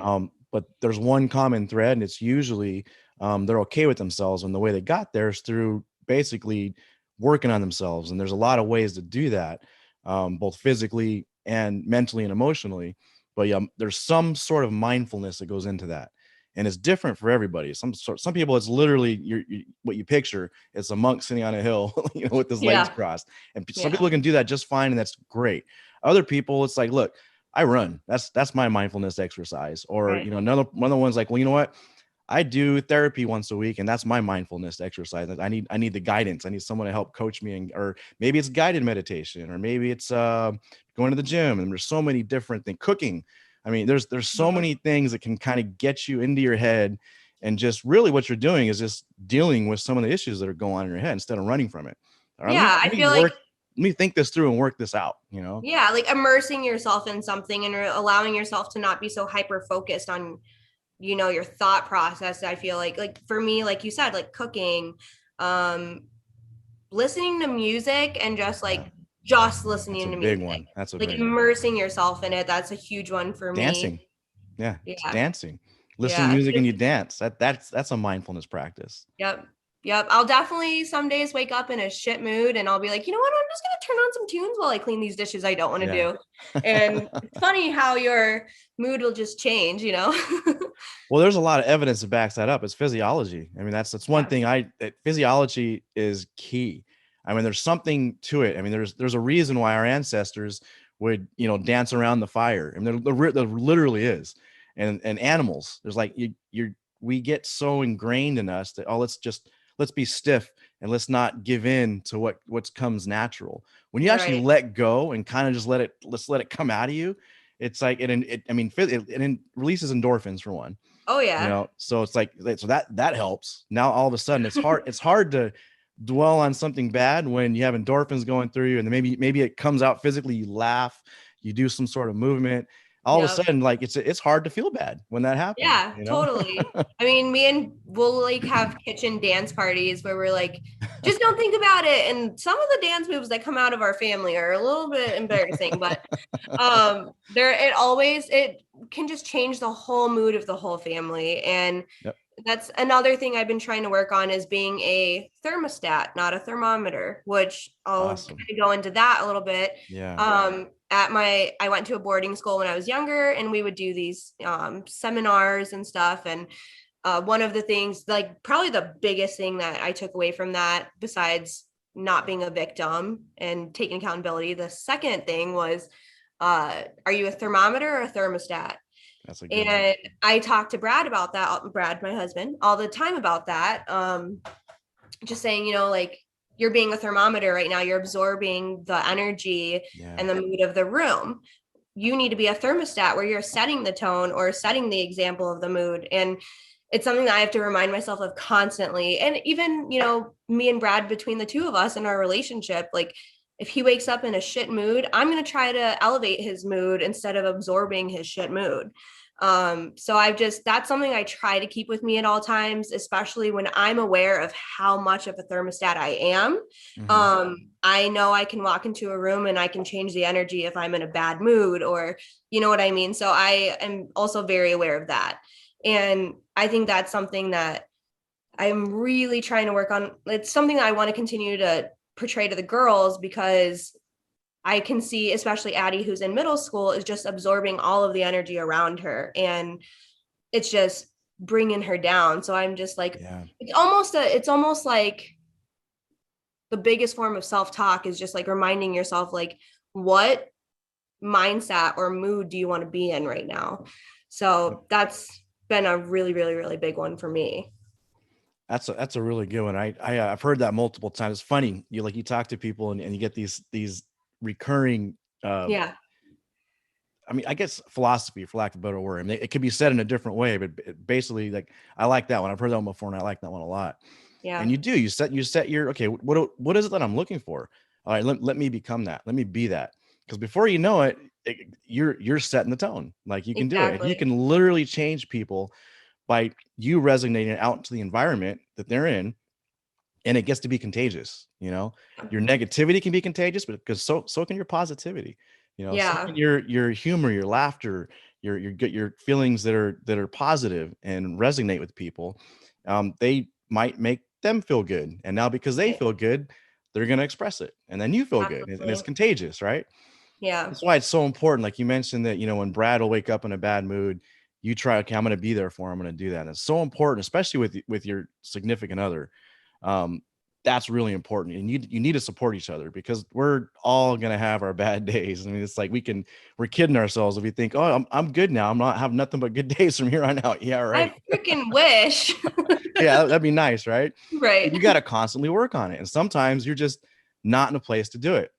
But there's one common thread, and it's usually they're okay with themselves, and the way they got there is through basically working on themselves. And there's a lot of ways to do that, both physically and mentally and emotionally. But yeah, there's some sort of mindfulness that goes into that. And it's different for everybody. Some people, it's literally what you picture. It's a monk sitting on a hill, with his legs Yeah. crossed. And some Yeah. people can do that just fine, and that's great. Other people, it's like, look, I run. That's my mindfulness exercise. Or Right. another one of the ones like, well, you know what? I do therapy once a week, and that's my mindfulness exercise. I need the guidance. I need someone to help coach me, or maybe it's guided meditation, or maybe it's going to the gym. And there's so many different things. Cooking. I mean, there's so Mhm. many things that can kind of get you into your head, and just really what you're doing is just dealing with some of the issues that are going on in your head instead of running from it. All right, Yeah, I feel like, let me think this through and work this out. yeah, like immersing yourself in something and allowing yourself to not be so hyper focused on, your thought process. I feel like for me, like you said, like cooking, um, listening to music and Yeah, just that's a listening to big music, one. That's a like big one. immersing yourself in it. That's a huge one for me. Dancing. Yeah, it's Yeah. dancing. Listen to Yeah. music and you dance. That's a mindfulness practice. Yep. Yep. I'll definitely some days wake up in a shit mood and I'll be like, you know what? I'm just going to turn on some tunes while I clean these dishes I don't want to Yeah. do. And it's funny how your mood will just change, Well, there's a lot of evidence that backs that up. It's physiology. I mean, that's one Yeah. thing physiology is key. I mean, there's something to it. I mean, there's a reason why our ancestors would, dance around the fire. I mean, there literally is. And animals, there's like we get so ingrained in us that, oh, let's be stiff and let's not give in to what comes natural. When you actually Right. let go and kind of just let's let it come out of you, it's like I mean, it releases endorphins for one. Oh yeah. So it's like, so that helps. Now all of a sudden it's hard to dwell on something bad when you have endorphins going through you, and then maybe it comes out physically. You laugh, you do some sort of movement, all of a Yep. sudden, like, it's hard to feel bad when that happens, Yeah, totally. I mean, me and we'll like have kitchen dance parties where we're like, just don't think about it. And some of the dance moves that come out of our family are a little bit embarrassing, but there it can just change the whole mood of the whole family. And Yep. that's another thing I've been trying to work on, is being a thermostat, not a thermometer, which I'll kind Awesome. of go into that a little bit. Yeah. I went to a boarding school when I was younger, and we would do these seminars and stuff. And one of the things, like probably the biggest thing that I took away from that, besides not being a victim and taking accountability, the second thing was, are you a thermometer or a thermostat? That's a good one. And I talk to Brad about that, Brad, my husband, all the time about that. Just saying, like, you're being a thermometer right now. You're absorbing the energy Yeah. and the mood of the room. You need to be a thermostat where you're setting the tone or setting the example of the mood. And it's something that I have to remind myself of constantly. And even, me and Brad, between the two of us in our relationship, like, if he wakes up in a shit mood, I'm going to try to elevate his mood instead of absorbing his shit mood. So that's something I try to keep with me at all times, especially when I'm aware of how much of a thermostat I am. Hmm. I know I can walk into a room and I can change the energy if I'm in a bad mood, or you know what I mean? So I am also very aware of that. And I think that's something that I'm really trying to work on. It's something that I want to continue to portray to the girls, because I can see, especially Addie, who's in middle school, is just absorbing all of the energy around her, and it's just bringing her down. So I'm just like, Yeah. it's almost like the biggest form of self-talk is just like reminding yourself, like, what mindset or mood do you want to be in right now? Yep. So that's been a really, really, really big one for me. That's a really good one. I've heard that multiple times. It's funny. You talk to people, and you get these recurring, uh, Yeah. I mean, I guess philosophy, for lack of a better word. I mean, it could be said in a different way, but basically, like, I like that one. I've heard that one before, and I like that one a lot. And Yeah. you set your, okay, what is it that I'm looking for? All right, let me become that. Let me be that. Because before you know it, you're setting the tone. Like, you can do it. You Exactly. can literally change people by you resonating out to the environment that they're in, and it gets to be contagious. Your negativity can be contagious, but because so can your positivity. So Yeah. can your humor, your laughter, your feelings that are positive and resonate with people. They might make them feel good. And now because they Right. feel good, they're going to express it. And then you feel good. And it's Absolutely. contagious, right? Yeah. That's why it's so important. Like you mentioned that, when Brad will wake up in a bad mood, you try, okay, I'm going to be there for him. I'm going to do that. And it's so important, especially with your significant other. Um, that's really important. And you need to support each other because we're all going to have our bad days. I mean, it's like we're kidding ourselves if we think, oh, I'm good now. I'm not have nothing but good days from here on out. Yeah, right. I freaking wish. Yeah, that'd be nice, right? But Right. you got to constantly work on it. And sometimes you're just not in a place to do it.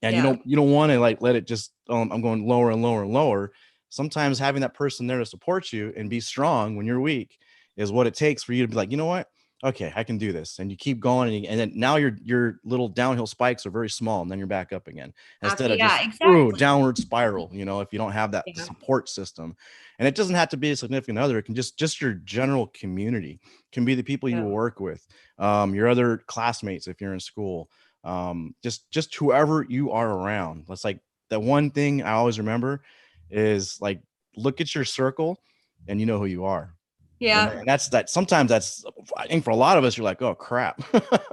And Yeah. you don't want to like let it just I'm going lower and lower and lower. Sometimes having that person there to support you and be strong when you're weak is what it takes for you to be like, you know what? Okay, I can do this. And you keep going, and then now your little downhill spikes are very small, and then you're back up again instead of Yeah, just exactly. downward spiral. If you don't have that Yeah. support system, and it doesn't have to be a significant other. It can just your general community can be the people you Yeah. work with, your other classmates if you're in school, just whoever you are around. That's like the one thing I always remember is like look at your circle and you know who you are. Yeah. And that's that. Sometimes that's, I think for a lot of us, you're like, oh crap.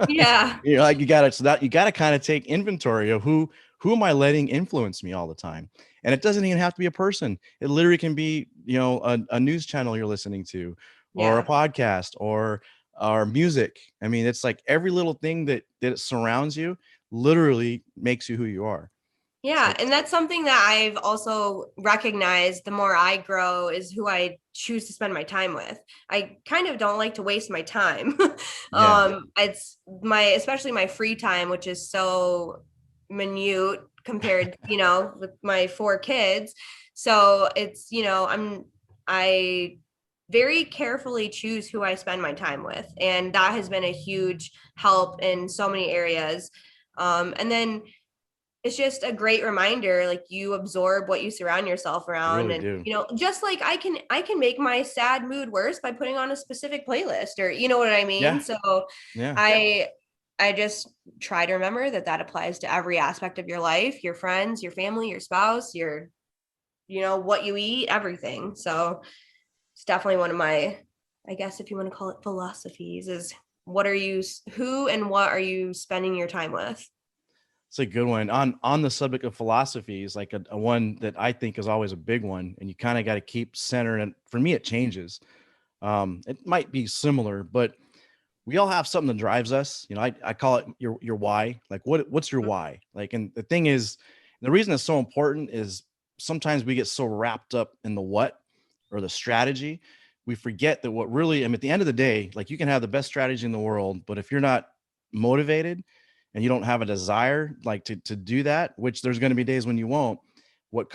Yeah. Like you gotta, so that you gotta kind of take inventory of who am I letting influence me all the time. And it doesn't even have to be a person. It literally can be, a news channel you're listening to, or a Yeah. podcast, or music. I mean, it's like every little thing that surrounds you literally makes you who you are. Yeah, So and that's something that I've also recognized the more I grow is who I choose to spend my time with. I kind of don't like to waste my time. yeah, It's my especially my free time, which is so minute compared, with my four kids. So it's, I very carefully choose who I spend my time with, and that has been a huge help in so many areas. And then it's just a great reminder, like you absorb what you surround yourself you around. really And do. just like I can make my sad mood worse by putting on a specific playlist, or you know what I mean. Yeah, So yeah. I just try to remember that that applies to every aspect of your life, your friends, your family, your spouse, your what you eat, everything. So it's definitely one of my, I guess if you want to call it philosophies, is who and what are you spending your time with? It's a good one. On the subject of philosophies, like a one that I think is always a big one, and you kind of got to keep centered. And for me, it changes. It might be similar, but we all have something that drives us. I call it your why. Like what's your why? Like, and the thing is, the reason it's so important is sometimes we get so wrapped up in the what or the strategy, we forget that what really, I mean, at the end of the day, like you can have the best strategy in the world, but if you're not motivated and you don't have a desire like to do that, which there's going to be days when you won't, what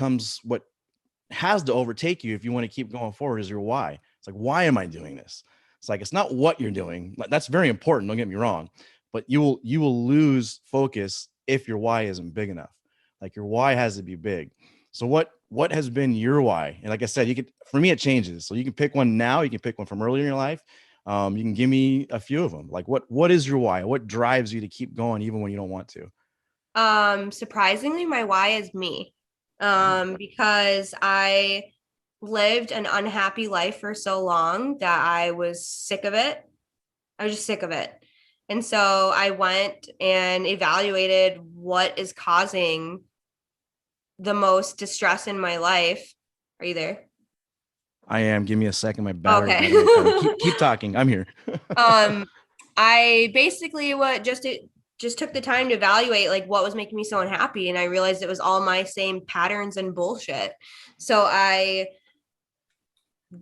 has to overtake you if you want to keep going forward is your why. It's like, why am I doing this? It's like, it's not what you're doing. That's very important. Don't get me wrong, but you will lose focus if your why isn't big enough. Like your why has to be big. So what has been your why? And like I said, for me, it changes. So you can pick one now. You can pick one from earlier in your life. You can give me a few of them. Like what is your why? What drives you to keep going even when you don't want to? Surprisingly, my why is me. Because I lived an unhappy life for so long that I was sick of it. I was just sick of it. And so I went and evaluated what is causing the most distress in my life. Are you there? I am. Give me a second. My battery Okay. died on my phone. Keep talking. I'm here. um, I basically what just it just took the time to evaluate like what was making me so unhappy, and I realized it was all my same patterns and bullshit. So I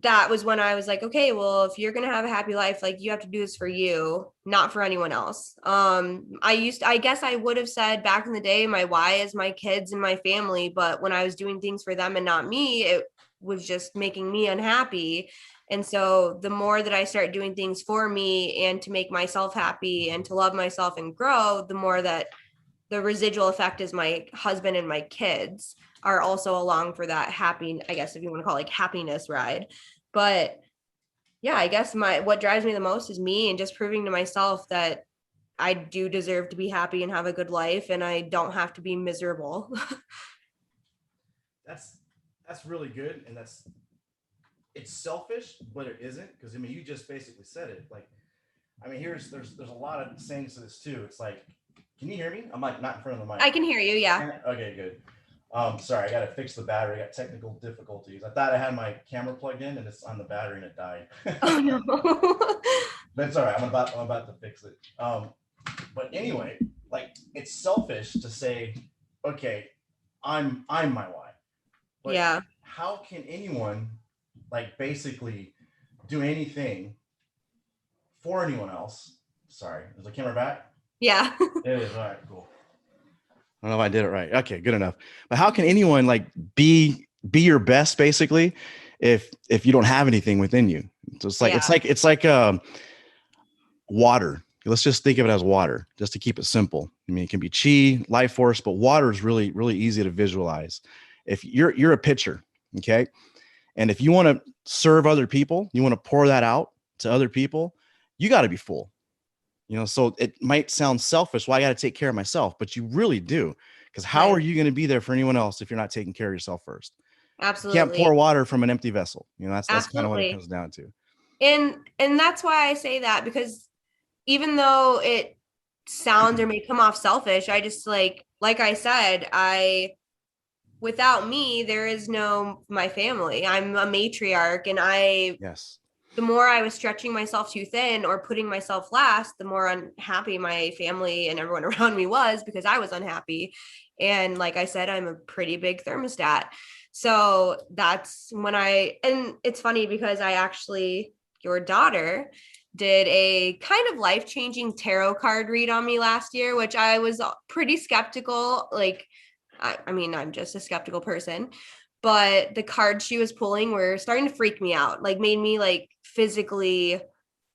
that was when I was like, okay, well, if you're gonna have a happy life, like you have to do this for you, not for anyone else. I guess I would have said back in the day, my why is my kids and my family, but when I was doing things for them and not me, it was just making me unhappy. And so the more that I start doing things for me and to make myself happy and to love myself and grow, the more that the residual effect is my husband and my kids are also along for that happy, I guess if you want to call it like happiness ride. But yeah, I guess what drives me the most is me and just proving to myself that I do deserve to be happy and have a good life and I don't have to be miserable. That's that's really good, and it's selfish, but it isn't, because I mean you just basically said it. Like I mean, there's a lot of sayings to this too. It's like, can you hear me? I'm like not in front of the mic. I can hear you. Yeah. Okay, good. Sorry, I got to fix the battery. I got technical difficulties. I thought I had my camera plugged in and it's on the battery and it died. Oh no. But it's all right. I'm about to fix it. But anyway, like it's selfish to say, okay, I'm my why. But Yeah. how can anyone like basically do anything for anyone else? Sorry, is the camera back? Yeah. It is. All right, cool. I don't know if I did it right. Okay, good enough. But how can anyone like be your best basically if you don't have anything within you? So it's like water. Let's just think of it as water, just to keep it simple. I mean, it can be chi, life force, but water is really, really easy to visualize. If you're a pitcher, okay, and if you want to serve other people, you want to pour that out to other people, you got to be full. You know, so it might sound selfish. Well, I got to take care of myself, but you really do. Because how Right. are you going to be there for anyone else if you're not taking care of yourself first? You can't Absolutely. pour water from an empty vessel. You know, that's kind of what it Absolutely. comes down to. And that's why I say that, because even though it sounds or may come off selfish, I just like I said, without me, there is no my family. I'm a matriarch, and Yes. the more I was stretching myself too thin or putting myself last, the more unhappy my family and everyone around me was, because I was unhappy. And like I said, I'm a pretty big thermostat. So that's when and it's funny because your daughter did a kind of life-changing tarot card read on me last year, which I was pretty skeptical. Like, I mean, I'm just a skeptical person, but the cards she was pulling were starting to freak me out, like made me like physically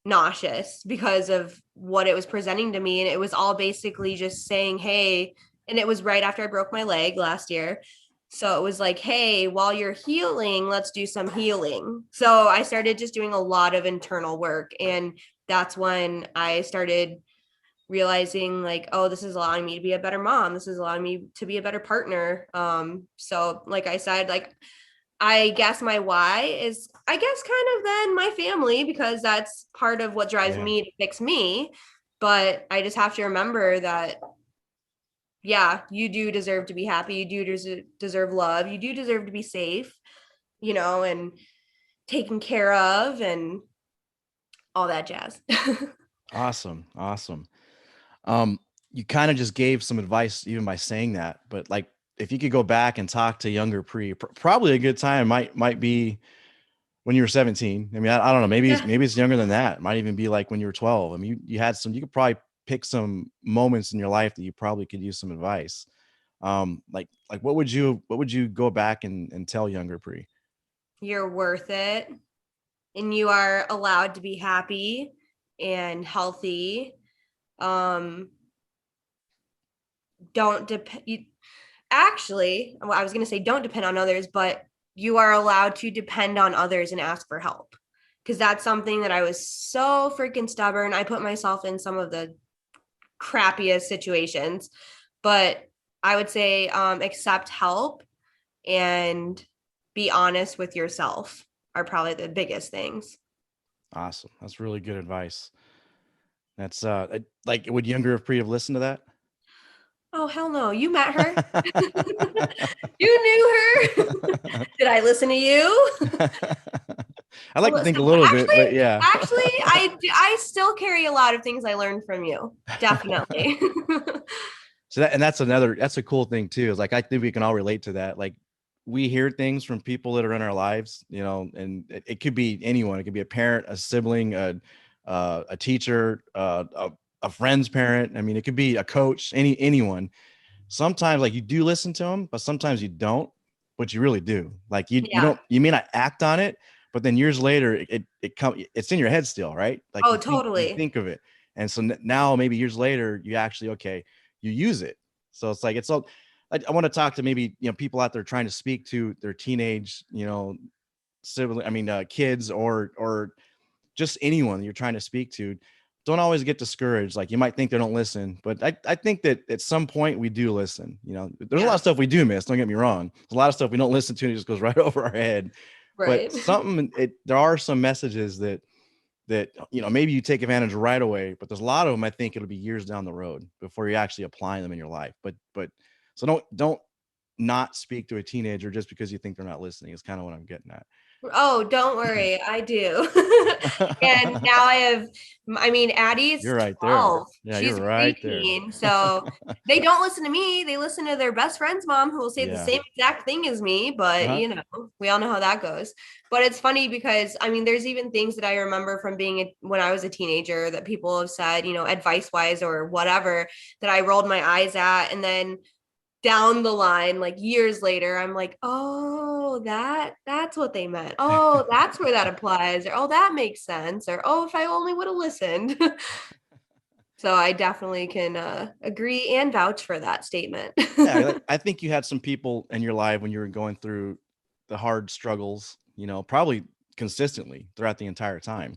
nauseous because of what it was presenting to me. And it was all basically just saying, hey, and it was right after I broke my leg last year. So it was like, hey, while you're healing, let's do some healing. So I started just doing a lot of internal work. And that's when I started realizing like, oh, this is allowing me to be a better mom. This is allowing me to be a better partner. So like I said, like, I guess my why is, I guess, kind of then my family, because that's part of what drives Yeah. me to fix me. But I just have to remember that, yeah, you do deserve to be happy. You do deserve love. You do deserve to be safe, and taken care of and all that jazz. Awesome. Awesome. Um, you kind of just gave some advice even by saying that, but like if you could go back and talk to younger probably a good time might be when you were 17. I mean, I don't know, Yeah. maybe it's younger than that. It might even be like when you were 12. I mean, you could probably pick some moments in your life that you probably could use some advice. Like what would you go back and tell younger Pre? You're worth it, and you are allowed to be happy and healthy. Um, don't depend. Actually, well, I was going to say don't depend on others, but you are allowed to depend on others and ask for help, because that's something that I was so freaking stubborn. I put myself in some of the crappiest situations, but I would say accept help and be honest with yourself are probably the biggest things. Awesome. That's really good advice. That's like would younger Pre have listened to that? Oh, hell no. You met her. You knew her. Did I listen to you? I like to Well, think a so little bit, actually, but yeah. I still carry a lot of things I learned from you. Definitely. So that's a cool thing too, is like I think we can all relate to that. Like we hear things from people that are in our lives, you know, and it could be anyone. It could be a parent, a sibling, a teacher, a friend's parent. I mean, it could be a coach, anyone. Sometimes like you do listen to them, but sometimes you don't, but you really do. Like you Yeah. don't, you may not act on it, but then years later it's in your head still, right? Like Oh, you totally. think of it. And so now maybe years later you actually, okay, you use it. So it's like, it's all, I want to talk to maybe, people out there trying to speak to their teenage, sibling, kids or just anyone you're trying to speak to. Don't always get discouraged. Like you might think they don't listen, but I think that at some point we do listen. There's a lot Yeah. of stuff we do miss. Don't get me wrong. There's a lot of stuff we don't listen to and it just goes right over our head. But Right. there are some messages that that, you know, maybe you take advantage right away, but there's a lot of them I think it'll be years down the road before you actually apply them in your life. But so don't not speak to a teenager just because you think they're not listening is kind of what I'm getting at. Oh, don't worry, I do. And now I have, I mean, Addie's You're right there. 12. Yeah, She's you're right there. preteen. So they don't listen to me. They listen to their best friend's mom who will say the Yeah. same exact thing as me. But, Uh-huh. you know, we all know how that goes. But it's funny because, I mean, there's even things that I remember from when I was a teenager that people have said, you know, advice wise or whatever, that I rolled my eyes at. And then down the line, like years later, I'm like, oh, that's what they meant. Oh, that's where that applies, or oh, that makes sense, or oh, if I only would have listened. So I definitely can agree and vouch for that statement. Yeah, I think you had some people in your life when you were going through the hard struggles, you know, probably consistently throughout the entire time.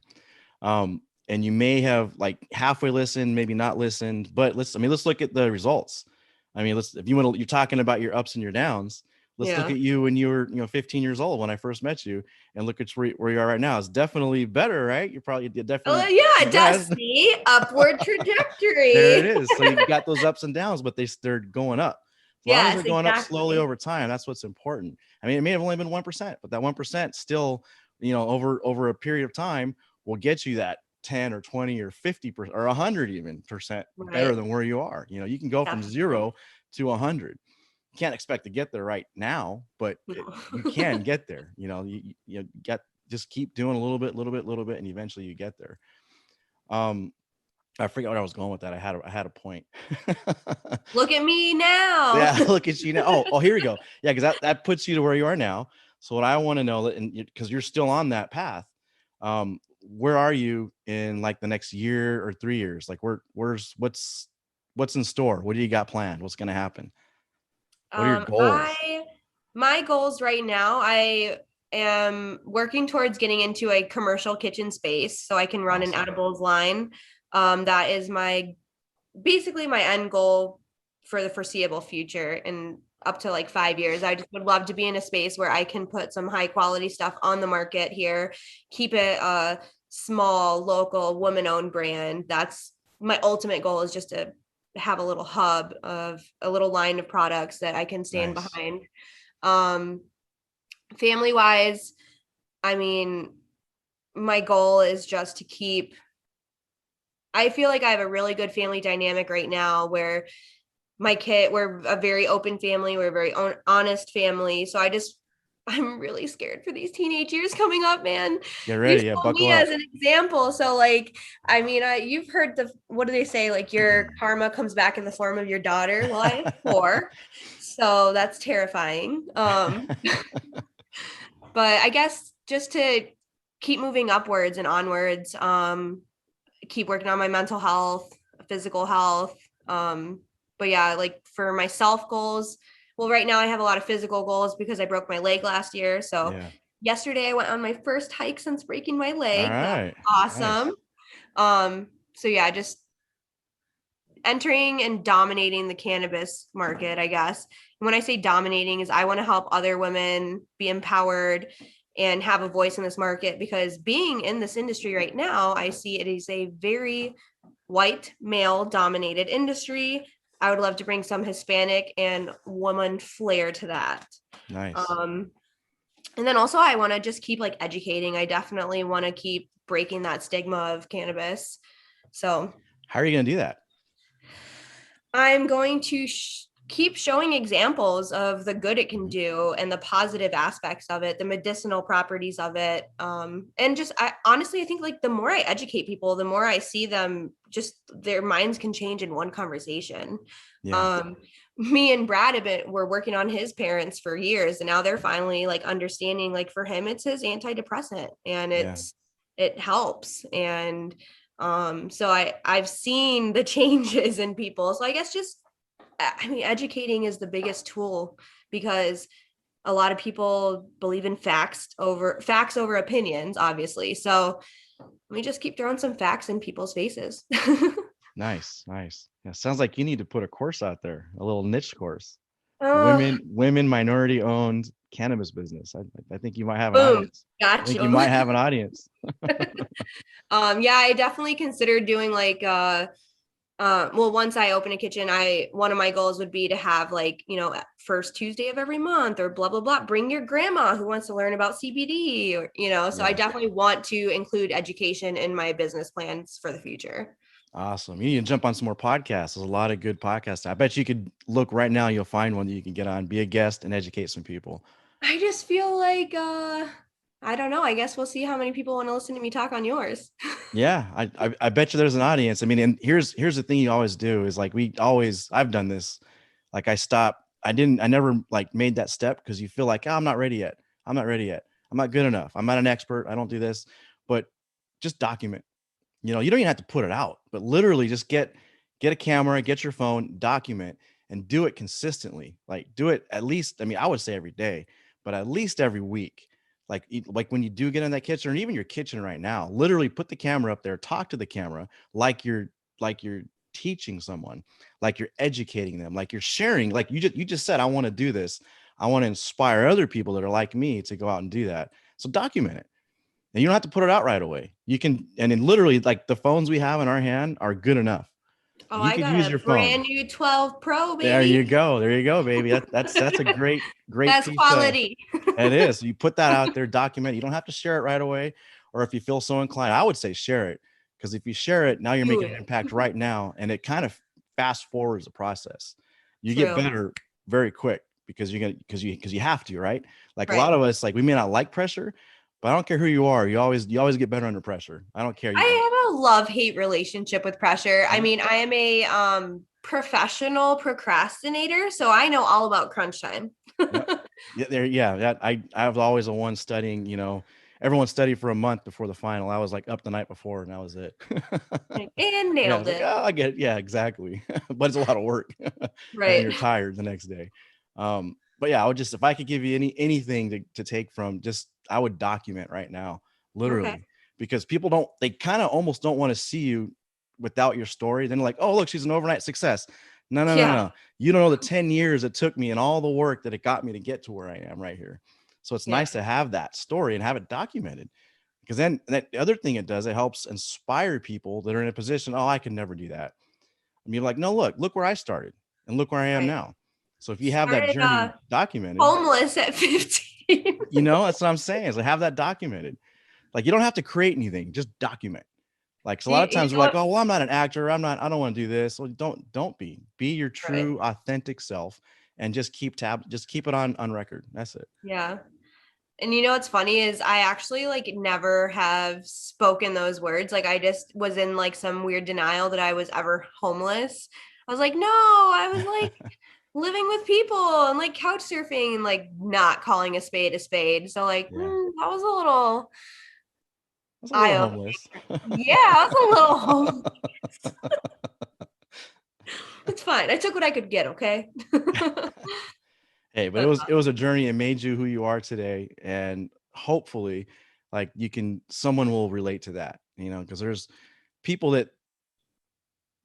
And you may have like halfway listened, maybe not listened, but let's look at the results. I mean, if you want to, you're talking about your ups and your downs. Let's look Yeah. at you when you were, 15 years old when I first met you, and look at where you are right now. It's definitely better, right? You Oh definitely yeah, it does. progressed. See, upward There it trajectory. is. So you got those ups and downs, but they're going up. As long as Yes, they're going up slowly exactly. over time, that's what's important. I mean, it may have only been 1%, but that 1% still, over a period of time will get you that 10 or 20 or 50% or 100 even percent better Right. than where you are. You can go from Definitely. 0 to 100. You can't expect to get there right now, but No. you can get there. You get just keep doing a little bit, and eventually you get there. I forget what I was going with that. I had a point. Look at me now. Yeah, look at you now. Oh, here we go. Yeah, because that puts you to where you are now. So what I want to know, and because you're still on that path, where are you in like the next year or 3 years? Like what's in store? What do you got planned? What's going to happen? What are your goals? My goals right now, I am working towards getting into a commercial kitchen space so I can run an Awesome. edibles line. That is basically my end goal for the foreseeable future and up to like 5 years. I just would love to be in a space where I can put some high quality stuff on the market here, keep it a small, local, woman owned brand. That's my ultimate goal, is just to have a little hub of a little line of products that I can stand Nice. behind. Um, Family wise, I mean, my goal is just to keep, I feel like I have a really good family dynamic right now where we're a very open family. We're a very honest family. So I'm really scared for these teenage years coming up, man. Get You ready. Yeah, saw buckle me as up. an example. So like, I mean, you've heard what do they say? Like your karma comes back in the form of your daughter. Well, I have four. So that's terrifying. But I guess just to keep moving upwards and onwards, keep working on my mental health, physical health. But yeah, like for my self goals, well, right now I have a lot of physical goals because I broke my leg last year. So Yeah. yesterday I went on my first hike since breaking my All leg. That was right. awesome. Nice. So yeah, just entering and dominating the cannabis market, I guess. And when I say dominating, is I want to help other women be empowered and have a voice in this market, because being in this industry right now, I see it is a very white male dominated industry. I would love to bring some Hispanic and woman flair to that. Nice. Um, and then also I want to just keep like educating. I definitely want to keep breaking that stigma of cannabis. So How are you going to do that? I'm going to keep showing examples of the good it can do and the positive aspects of it, the medicinal properties of it. And just, I think like the more I educate people, the more I see them, just their minds can change in one conversation. Yeah. Um, Me and Brad were working on his parents for years, and now they're finally like understanding, like for him, it's his antidepressant and Yeah. it helps. And so I've seen the changes in people. So I guess just, I mean, educating is the biggest tool, because a lot of people believe in facts over opinions, obviously. So let me just keep throwing some facts in people's faces. Nice. Nice. Yeah. Sounds like you need to put a course out there, a little niche course. uh, Women minority owned cannabis business. I think you might have an Boom. audience. I Got think you you. might have an audience. Yeah, I definitely considered doing like well, once I open a kitchen, one of my goals would be to have like, first Tuesday of every month or blah blah blah. Bring your grandma who wants to learn about CBD, or so I Yeah. definitely want to include education in my business plans for the future. Awesome. You need to jump on some more podcasts. There's a lot of good podcasts. I bet you could look right now, you'll find one that you can get on, be a guest and educate some people. I just feel like I don't know. I guess we'll see how many people want to listen to me talk on yours. Yeah, I bet you there's an audience. I mean, and here's the thing you always do is like I've done this. Like I never like made that step because you feel like, oh, I'm not ready yet. I'm not ready yet. I'm not good enough. I'm not an expert. I don't do this. But just document. You don't even have to put it out, but literally just get a camera, get your phone, document, and do it consistently. Like do it at least, I mean, I would say every day, but at least every week. Like when you do get in that kitchen, or even your kitchen right now, literally put the camera up there, talk to the camera like you're teaching someone, like you're educating them, like you're sharing, like you just said, I want to do this. I want to inspire other people that are like me to go out and do that. So document it. And you don't have to put it out right away. You can, and then literally, like the phones we have in our hand are good enough. Oh, You I could got use a your phone. brand new 12 Pro, There you baby. go. There you go, baby. That's a great That's piece of quality. it is. You put that out there, document. You don't have to share it right away. Or if you feel so inclined, I would say share it. Because if you share it, now you're Do making an it. impact right now. And it kind of fast forwards the process. You get True. better very quick because you have to, right? Like a lot Right. of us, like we may not like pressure, but I don't care who you are. You always get better under pressure. I don't care. I have a love-hate relationship with pressure. I Yeah, mean, I am a professional procrastinator, so I know all about crunch time. yeah, yeah. There, yeah. That I was always the one studying. Everyone studied for a month before the final. I was like up the night before, and that was it. And Yeah, it's nailed like, it. oh, I get it. Yeah, exactly. But it's a lot of work, and then Right. you're tired the next day. But yeah, I would just if I could give you anything to take from, just I would document right now, Okay. literally, because they kind of almost don't want to see you without your story. Then like, oh look, she's an overnight success. No, no, no, Yeah. no. You don't know the 10 years it took me and all the work that it got me to get to where I am right here. So it's Yeah. nice to have that story and have it documented. Because then the other thing it does, it helps inspire people that are in a position, oh, I could never do that. And you're like, no, look where I started and look where I am Right. now. So if you have that Started journey documented, homeless at 15. that's what I'm saying is like have that documented. Like you don't have to create anything, just document. Like so a You, lot of you times we're know like, what? oh, well, I'm not an actor. I don't want to do this. Well, don't be your Right. true, authentic self and just keep it on record. That's it. Yeah. And what's funny is I actually like never have spoken those words. Like I just was in like some weird denial that I was ever homeless. I was like, no, I was like living with people and like couch surfing and like not calling a spade a spade. So like Yeah. that was a little That's a little eye opener. homeless. Yeah, I was a little homeless. It's fine. I took what I could get, okay? Hey, but it But was it was a journey. It made you who you are today, and hopefully, like someone will relate to that. Because there's people that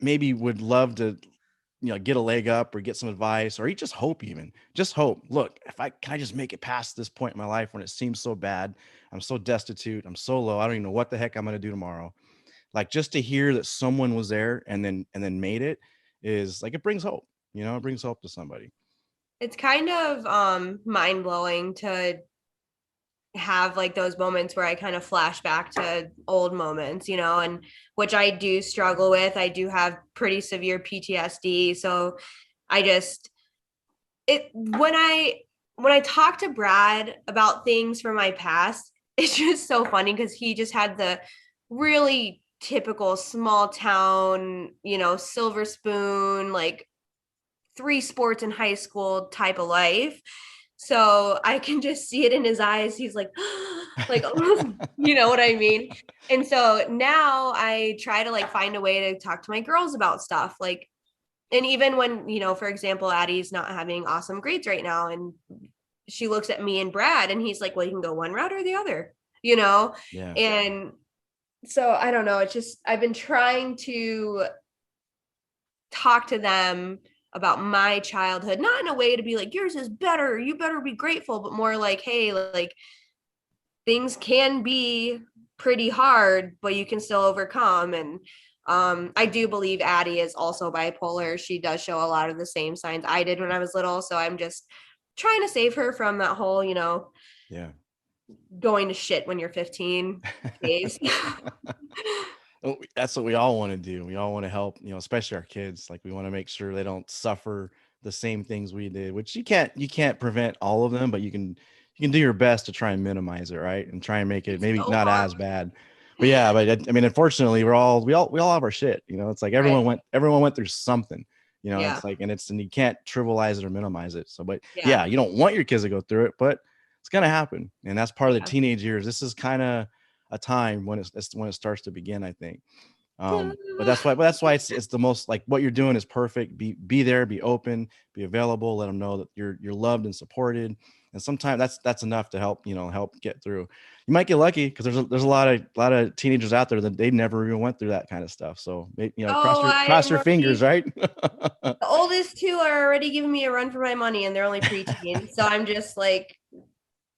maybe would love to, get a leg up or get some advice, or you just hope, even just hope. Look, if I can, I just make it past this point in my life when it seems so bad. I'm so destitute. I'm so low. I don't even know what the heck I'm going to do tomorrow. Like just to hear that someone was there and then made it is like it brings hope. It brings hope to somebody. it's kind of mind blowing to have like those moments where I kind of flash back to old moments, and which I do struggle with. I do have pretty severe PTSD. So I just it when I talk to Brad about things from my past, it's just so funny because he just had the really typical small town, silver spoon, like three sports in high school type of life. So I can just see it in his eyes. He's like, like almost, you know what I mean? And so now I try to like find a way to talk to my girls about stuff. Like, and even when, for example, Addie's not having awesome grades right now, and she looks at me and Brad, and he's like, well, you can go one route or the other, you know? Yeah. And so I don't know. It's just, I've been trying to talk to them about my childhood, not in a way to be like, yours is better, you better be grateful, but more like, hey, like things can be pretty hard, but you can still overcome. And I do believe Addie is also bipolar. She does show a lot of the same signs I did when I was little. So I'm just trying to save her from that whole, Yeah. going to shit when you're 15 days. Well, that's what we all want to do. We all want to help, especially our kids. Like we want to make sure they don't suffer the same things we did, which you can't prevent all of them, but you can do your best to try and minimize it, right? And try and make it It's maybe so not hard. as bad. But yeah, but I mean, unfortunately, we all have our shit. It's like Right. everyone went through something. Yeah. It's like, and you can't trivialize it or minimize it. So, but Yeah. yeah, you don't want your kids to go through it, but it's gonna happen, and that's part of the Yeah. teenage years. This is kind of a time when when it starts to begin, I think. But that's why it's the most, like, what you're doing is perfect. Be there, be open, be available, let them know that you're loved and supported. And sometimes that's enough to help get through. You might get lucky because there's a lot of teenagers out there that they never even went through that kind of stuff. So cross Oh, your I cross am your fingers, already, right? the oldest two are already giving me a run for my money and they're only preteen. So I'm just like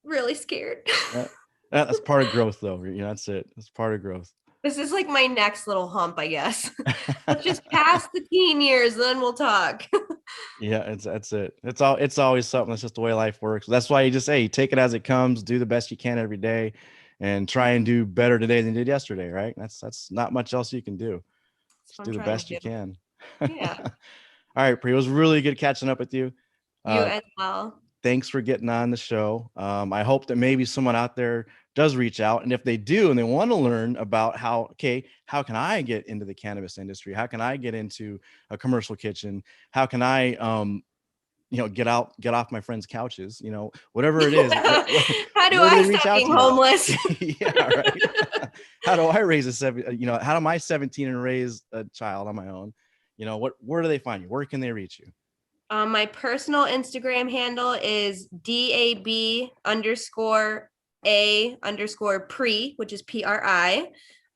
really scared. Yeah. That's part of growth, though. That's it. That's part of growth. This is like my next little hump, I guess. Let's just pass the teen years, then we'll talk. Yeah, that's it. It's always something. That's just the way life works. That's why you just say, take it as it comes, do the best you can every day, and try and do better today than you did yesterday, right? That's not much else you can do. That's Just what do I'm the trying to best you do. can. Yeah. All right, Pri, it was really good catching up with you. You Uh, as well. Thanks for getting on the show. I hope that maybe someone out there does reach out, and if they do and they want to learn about how can I get into the cannabis industry? How can I get into a commercial kitchen? How can I get off my friends' couches, whatever it is. How do Where do I they reach stop out being to you? homeless? Yeah, right. How do I raise how am I 17 and raise a child on my own? Where do they find you? Where can they reach you? My personal Instagram handle is DAB underscore A underscore pre, which is PRI.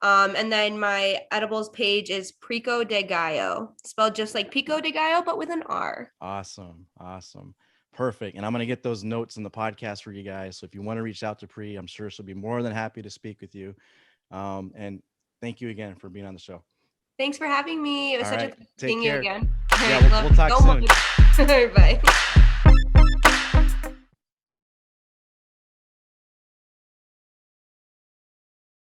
And then my edibles page is Prico de Gallo, spelled just like Pico de Gallo, but with an R. Awesome. Awesome. Perfect. And I'm going to get those notes in the podcast for you guys. So if you want to reach out to Pri, I'm sure she'll be more than happy to speak with you. And thank you again for being on the show. Thanks for having me. It was All such a right. pleasure Take seeing you care. again. All Yeah, right, we'll love we'll you talk so soon. much. Bye.